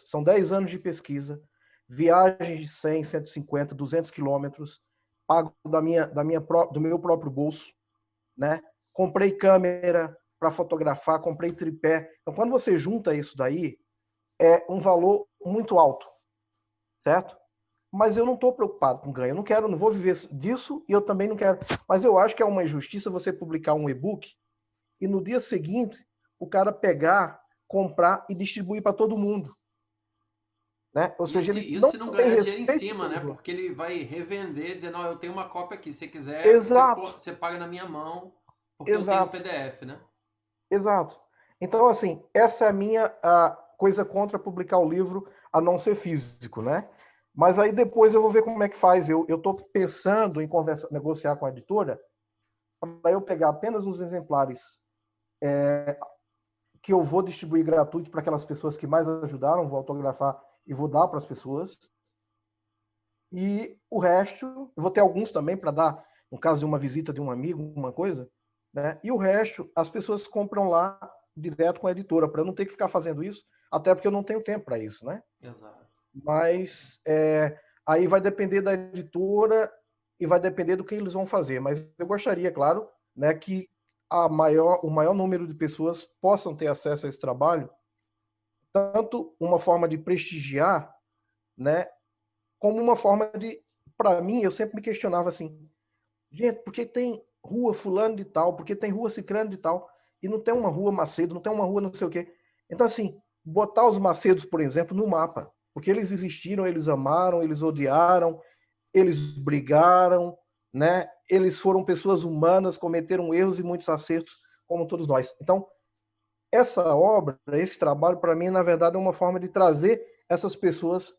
são 10 anos de pesquisa, viagens de 100, 150, 200 quilômetros, pago do meu próprio bolso, né? Comprei câmera para fotografar, comprei tripé. Então, quando você junta isso daí, é um valor muito alto, certo? Mas eu não estou preocupado com ganho, não vou viver disso e eu também não quero. Mas eu acho que é uma injustiça você publicar um e-book e no dia seguinte o cara pegar, comprar e distribuir para todo mundo. Né? Ou seja, ele isso não se não tem ganhar dinheiro em respeito cima, né? pelo... Porque ele vai revender, dizendo, eu tenho uma cópia aqui, se você quiser, Exato. você paga na minha mão, porque eu tenho Exato. o PDF, né? Exato. Então, assim, essa é a minha coisa contra publicar o livro, a não ser físico, né? Mas aí depois eu vou ver como é que faz. Eu estou pensando em negociar com a editora para eu pegar apenas os exemplares que eu vou distribuir gratuito para aquelas pessoas que mais ajudaram, vou autografar e vou dar para as pessoas. E o resto, eu vou ter alguns também para dar, no caso de uma visita de um amigo, uma coisa, né? E o resto, as pessoas compram lá direto com a editora, para eu não ter que ficar fazendo isso, até porque eu não tenho tempo para isso, né? Exato. Mas aí vai depender da editora e vai depender do que eles vão fazer. Mas eu gostaria, claro, né, que o maior número de pessoas possam ter acesso a esse trabalho, tanto uma forma de prestigiar, né, como uma forma de, para mim, eu sempre me questionava assim, gente, por que tem rua fulano de tal, por que tem rua cicrano de tal, e não tem uma rua Macedo, não tem uma rua não sei o quê. Então, assim, botar os Macedos, por exemplo, no mapa, porque eles existiram, eles amaram, eles odiaram, eles brigaram, né? Eles foram pessoas humanas, cometeram erros e muitos acertos, como todos nós. Então, essa obra, esse trabalho, para mim, na verdade, é uma forma de trazer essas pessoas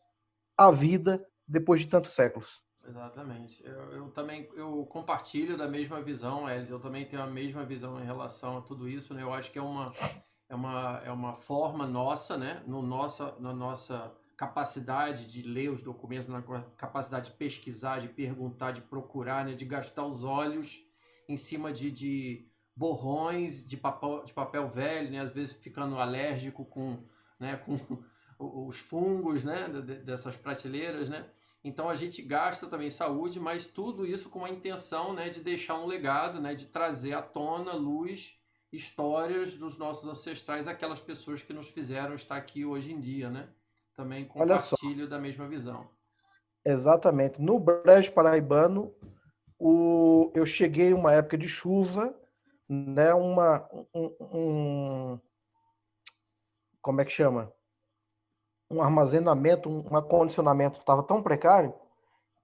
à vida depois de tantos séculos. Exatamente. Eu também eu compartilho da mesma visão, Hélio. Eu também tenho a mesma visão em relação a tudo isso, né? Eu acho que é uma forma nossa, né? No nossa, na nossa capacidade de ler os documentos, na capacidade de pesquisar, de perguntar, de procurar, né? De gastar os olhos em cima de borrões de papel velho, né? Às vezes ficando alérgico com, né? Com os fungos, né? Dessas prateleiras, né? Então a gente gasta também saúde, mas tudo isso com a intenção, né, de deixar um legado, né, de trazer à tona, luz, histórias dos nossos ancestrais, aquelas pessoas que nos fizeram estar aqui hoje em dia, né? Também Olha só, compartilho da mesma visão. exatamente. No Brejo Paraibano, eu cheguei em uma época de chuva, né? Como é que chama? Um armazenamento, um acondicionamento estava tão precário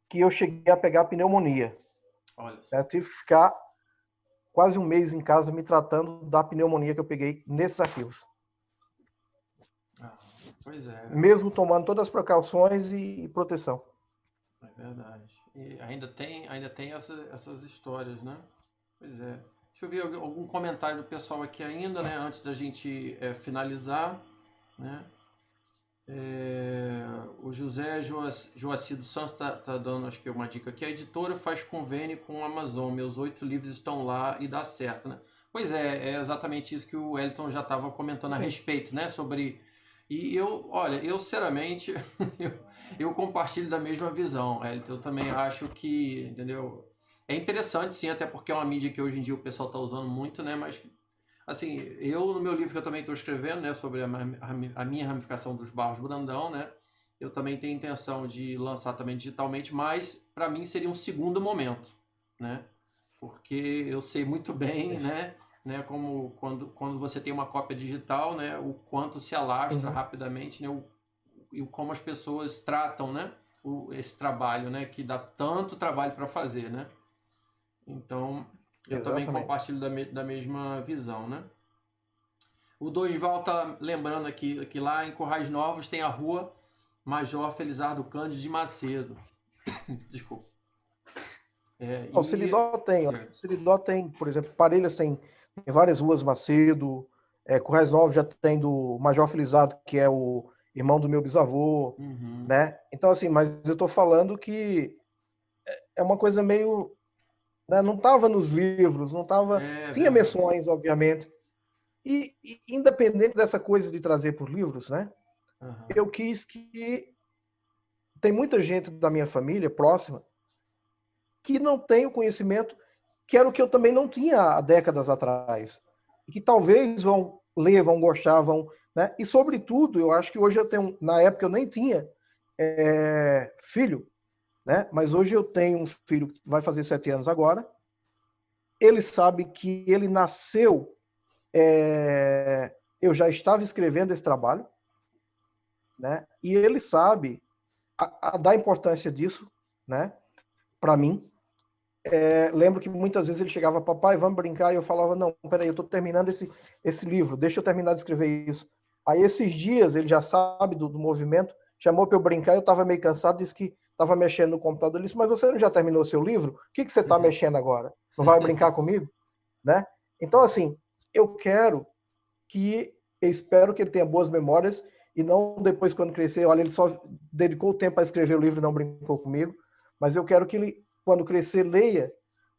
que eu cheguei a pegar pneumonia. Olha só. Né? Eu tive que ficar quase um mês em casa me tratando da pneumonia que eu peguei nesses arquivos. Ah, pois é, Mesmo tomando todas as precauções e proteção. é verdade. E ainda tem essas histórias, né? Pois é. Deixa eu ver algum comentário do pessoal aqui ainda, né? Antes da gente finalizar, né? O José Joaci dos Santos tá dando, acho que uma dica aqui. A editora faz convênio com a Amazon. Meus 8 livros estão lá e dá certo, né? Pois é exatamente isso que o Elton já estava comentando a respeito, né? Sobre. E olha, eu sinceramente, eu, eu compartilho da mesma visão, Elton. Eu também acho que, entendeu? É interessante, sim, até porque é uma mídia que hoje em dia o pessoal está usando muito, né? Mas assim, eu no meu livro que eu também estou escrevendo, né, sobre a minha ramificação dos Barros Brandão, né, eu também tenho intenção de lançar também digitalmente, mas para mim seria um segundo momento, né, porque eu sei muito bem, né, como quando você tem uma cópia digital, né, o quanto se alastra rapidamente, né, e como as pessoas tratam, né, esse trabalho, né, que dá tanto trabalho para fazer, né. Então, eu também Exatamente. compartilho da mesma visão, né? O Dorival tá lembrando aqui que lá em Currais Novos tem a rua Major Felizardo Cândido de Macedo. Desculpa. O Seridó tem, ó. O Seridó tem, por exemplo, Parelhas tem várias ruas, Macedo, Currais Novos já tem do Major Felizardo, que é o irmão do meu bisavô, né? Então, assim, mas eu tô falando que é uma coisa meio, né, não estava nos livros, não estava, tinha Verdade. menções, obviamente, e independente dessa coisa de trazer por livros, né? Eu quis que tem muita gente da minha família próxima que não tem o conhecimento que era o que eu também não tinha há décadas atrás. E que talvez vão ler, vão gostar, vão. Né? E, sobretudo, eu acho que hoje eu tenho. Na época eu nem tinha filho, né? Mas hoje eu tenho um filho que vai fazer 7 anos agora. Ele sabe que ele nasceu. Eu já estava escrevendo esse trabalho, né? E ele sabe da importância disso, né? Para mim. Lembro que muitas vezes ele chegava, papai, vamos brincar, e eu falava, não, peraí, eu estou terminando esse livro, deixa eu terminar de escrever isso. Aí esses dias, ele já sabe do movimento, chamou para eu brincar, eu estava meio cansado, disse que estava mexendo no computador, ele disse, mas você não já terminou o seu livro? O que você está mexendo agora? Não vai brincar comigo? Né? Então, assim, eu quero eu espero que ele tenha boas memórias, e não depois, quando crescer, olha, ele só dedicou o tempo a escrever o livro e não brincou comigo, mas eu quero que ele, quando crescer, leia,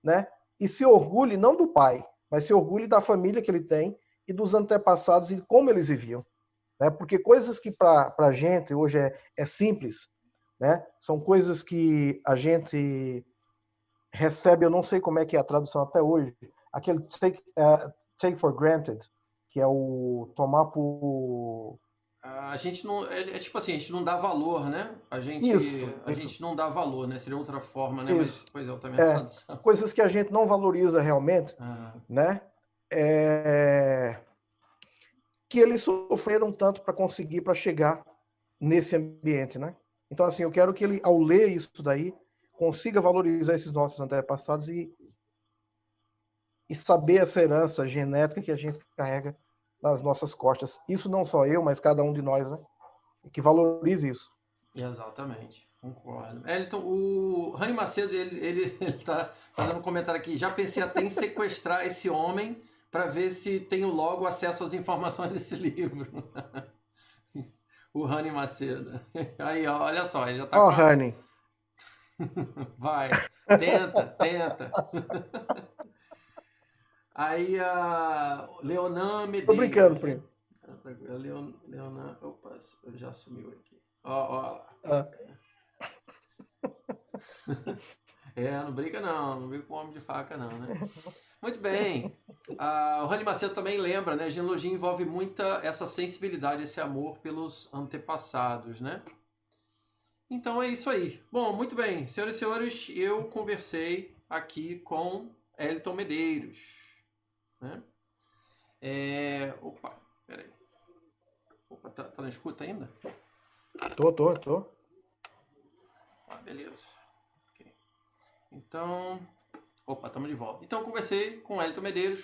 né? E se orgulhe não do pai, mas se orgulhe da família que ele tem e dos antepassados e como eles viviam. Né? Porque coisas que para a gente hoje é simples, né? São coisas que a gente recebe, eu não sei como é que é a tradução até hoje, aquele take for granted, que é o tomar por... A gente não. Tipo assim, a gente não dá valor, né? A Isso, gente não dá valor, né? Seria outra forma, né? Mas, isso. pois é, também a tradução. Coisas que a gente não valoriza realmente, Ah, né? Que eles sofreram tanto para conseguir, para chegar nesse ambiente, né? Então, assim, eu quero que ele, ao ler isso daí, consiga valorizar esses nossos antepassados e saber essa herança genética que a gente carrega nas nossas costas. Isso não só eu, mas cada um de nós, né? Que valorize isso. Exatamente, concordo. Elton, o Rani Macedo, ele tá fazendo um comentário aqui. Já pensei até em sequestrar esse homem para ver se tenho logo acesso às informações desse livro. O Rani Macedo. Aí, ó, olha só, ele já tá Ó, com a... Rani. Vai, tenta. Aí a Leonan Tô Medeiros, brincando, né? primo. Leonan, opa, já sumiu aqui. Ó lá. Ah. Não briga não briga com homem de faca não, né? Muito bem. O Rani Macedo também lembra, né? A genealogia envolve muita essa sensibilidade, esse amor pelos antepassados, né? Então é isso aí. Bom, muito bem. Senhoras e senhores, eu conversei aqui com Elton Medeiros, né? Opa, peraí. Opa, tá na escuta ainda? Tô. Beleza. Okay. Então, opa, estamos de volta. Então, eu conversei com Elton Medeiros.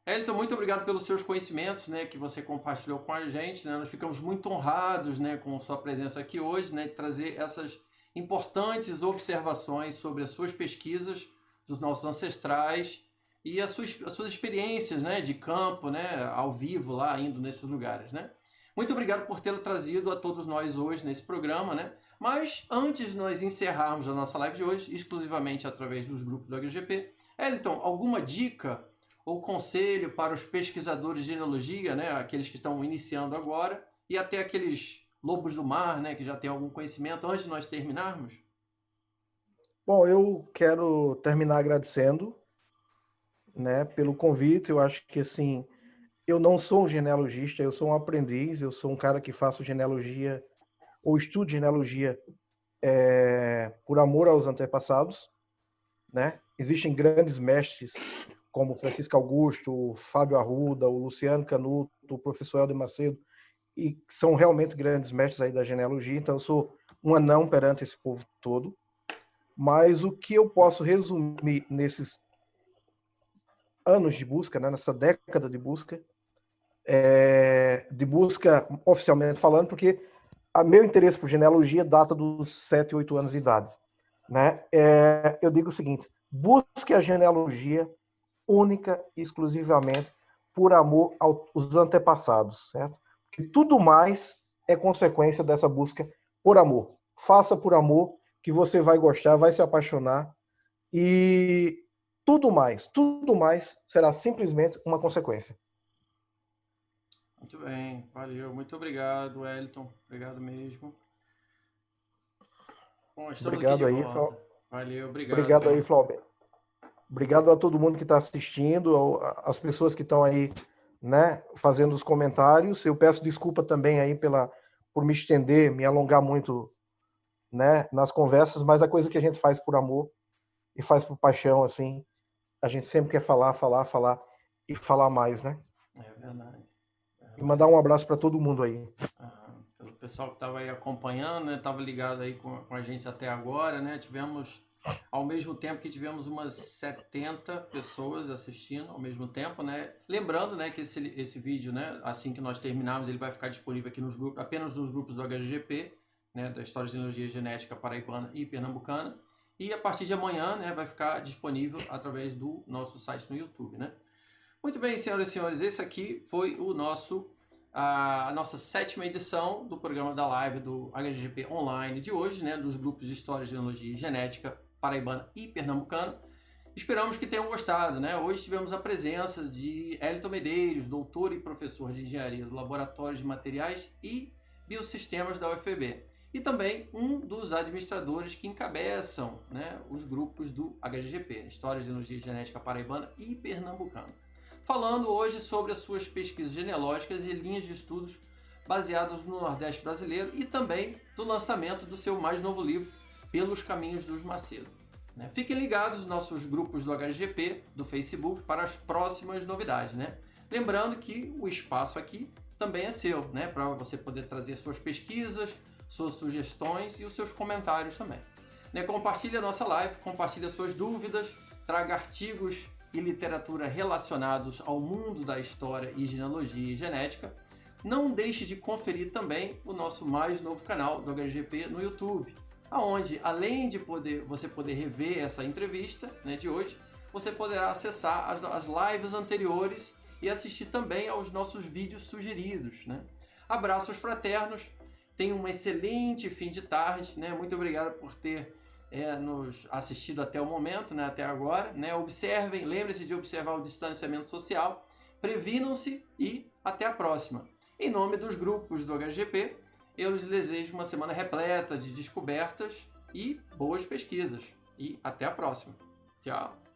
Elton, muito obrigado pelos seus conhecimentos, né, que você compartilhou com a gente, né? Nós ficamos muito honrados, né, com sua presença aqui hoje, né, de trazer essas importantes observações sobre as suas pesquisas dos nossos ancestrais e as suas experiências, né, de campo, né, ao vivo lá, indo nesses lugares, né? Muito obrigado por tê-lo trazido a todos nós hoje nesse programa, né? Mas antes de nós encerrarmos a nossa live de hoje, exclusivamente através dos grupos do HGP, Elton, alguma dica ou conselho para os pesquisadores de genealogia, né, aqueles que estão iniciando agora, e até aqueles lobos do mar, né, que já têm algum conhecimento, antes de nós terminarmos? Bom, eu quero terminar agradecendo, né, pelo convite. Eu acho que, assim, eu não sou um genealogista, eu sou um aprendiz, eu sou um cara que faço genealogia, ou estudo genealogia por amor aos antepassados, né? Existem grandes mestres, como Francisco Augusto, o Fábio Arruda, o Luciano Canuto, o professor Helder Macedo, e são realmente grandes mestres aí da genealogia, então eu sou um anão perante esse povo todo. Mas o que eu posso resumir nesses anos de busca, né, nessa década de busca oficialmente falando, porque meu interesse por genealogia data dos 7, 8 anos de idade, né? Eu digo o seguinte: busque a genealogia única e exclusivamente por amor aos antepassados, certo? Porque tudo mais é consequência dessa busca por amor. Faça por amor, que você vai gostar, vai se apaixonar, e tudo mais será simplesmente uma consequência. Muito bem, valeu. Muito obrigado, Elton. Obrigado mesmo. Bom, estamos aqui de Obrigado aí, volta. Valeu, obrigado obrigado aí, mesmo. Flaubert. Obrigado a todo mundo que está assistindo, as pessoas que estão aí, né, fazendo os comentários. Eu peço desculpa também aí por me estender, me alongar muito, né, nas conversas, mas a coisa que a gente faz por amor e faz por paixão, assim, a gente sempre quer falar e falar mais, né? É verdade. E mandar um abraço para todo mundo aí. Pelo pessoal que estava aí acompanhando, né, estava ligado aí com a gente até agora, né? Tivemos, ao mesmo tempo que tivemos umas 70 pessoas assistindo ao mesmo tempo, né? Lembrando, né, que esse vídeo, né, assim que nós terminarmos, ele vai ficar disponível aqui nos grupos, apenas nos grupos do HGGP, né, da História de Genealogia Genética Paraibana e Pernambucana. E a partir de amanhã, né, vai ficar disponível através do nosso site no YouTube, né? Muito bem, senhoras e senhores, esse aqui foi a nossa 7ª edição do programa da live do HGGP Online de hoje, né, dos grupos de História, Genealogia e Genética Paraibana e Pernambucana. Esperamos que tenham gostado, né? Hoje tivemos a presença de Elton Medeiros, doutor e professor de Engenharia do Laboratório de Materiais e Biosistemas da UFB. E também um dos administradores que encabeçam, né, os grupos do HGGP, História, Genealogia e Genética Paraibana e Pernambucana, falando hoje sobre as suas pesquisas genealógicas e linhas de estudos baseados no Nordeste brasileiro e também do lançamento do seu mais novo livro, Pelos Caminhos dos Macedo. Fiquem ligados nos nossos grupos do HGP, do Facebook, para as próximas novidades, né? Lembrando que o espaço aqui também é seu, né? Para você poder trazer suas pesquisas, suas sugestões e os seus comentários também. Compartilhe a nossa live, compartilhe as suas dúvidas, traga artigos e literatura relacionados ao mundo da história e genealogia e genética, não deixe de conferir também o nosso mais novo canal do HGP no YouTube, onde, além de você poder rever essa entrevista, né, de hoje, você poderá acessar as lives anteriores e assistir também aos nossos vídeos sugeridos, né? Abraços fraternos, tenha um excelente fim de tarde, né? Muito obrigado por ter nos assistido até o momento, né? Até agora, né? Observem, lembre-se de observar o distanciamento social, previnam-se e até a próxima. Em nome dos grupos do HGP, eu lhes desejo uma semana repleta de descobertas e boas pesquisas. E até a próxima. Tchau!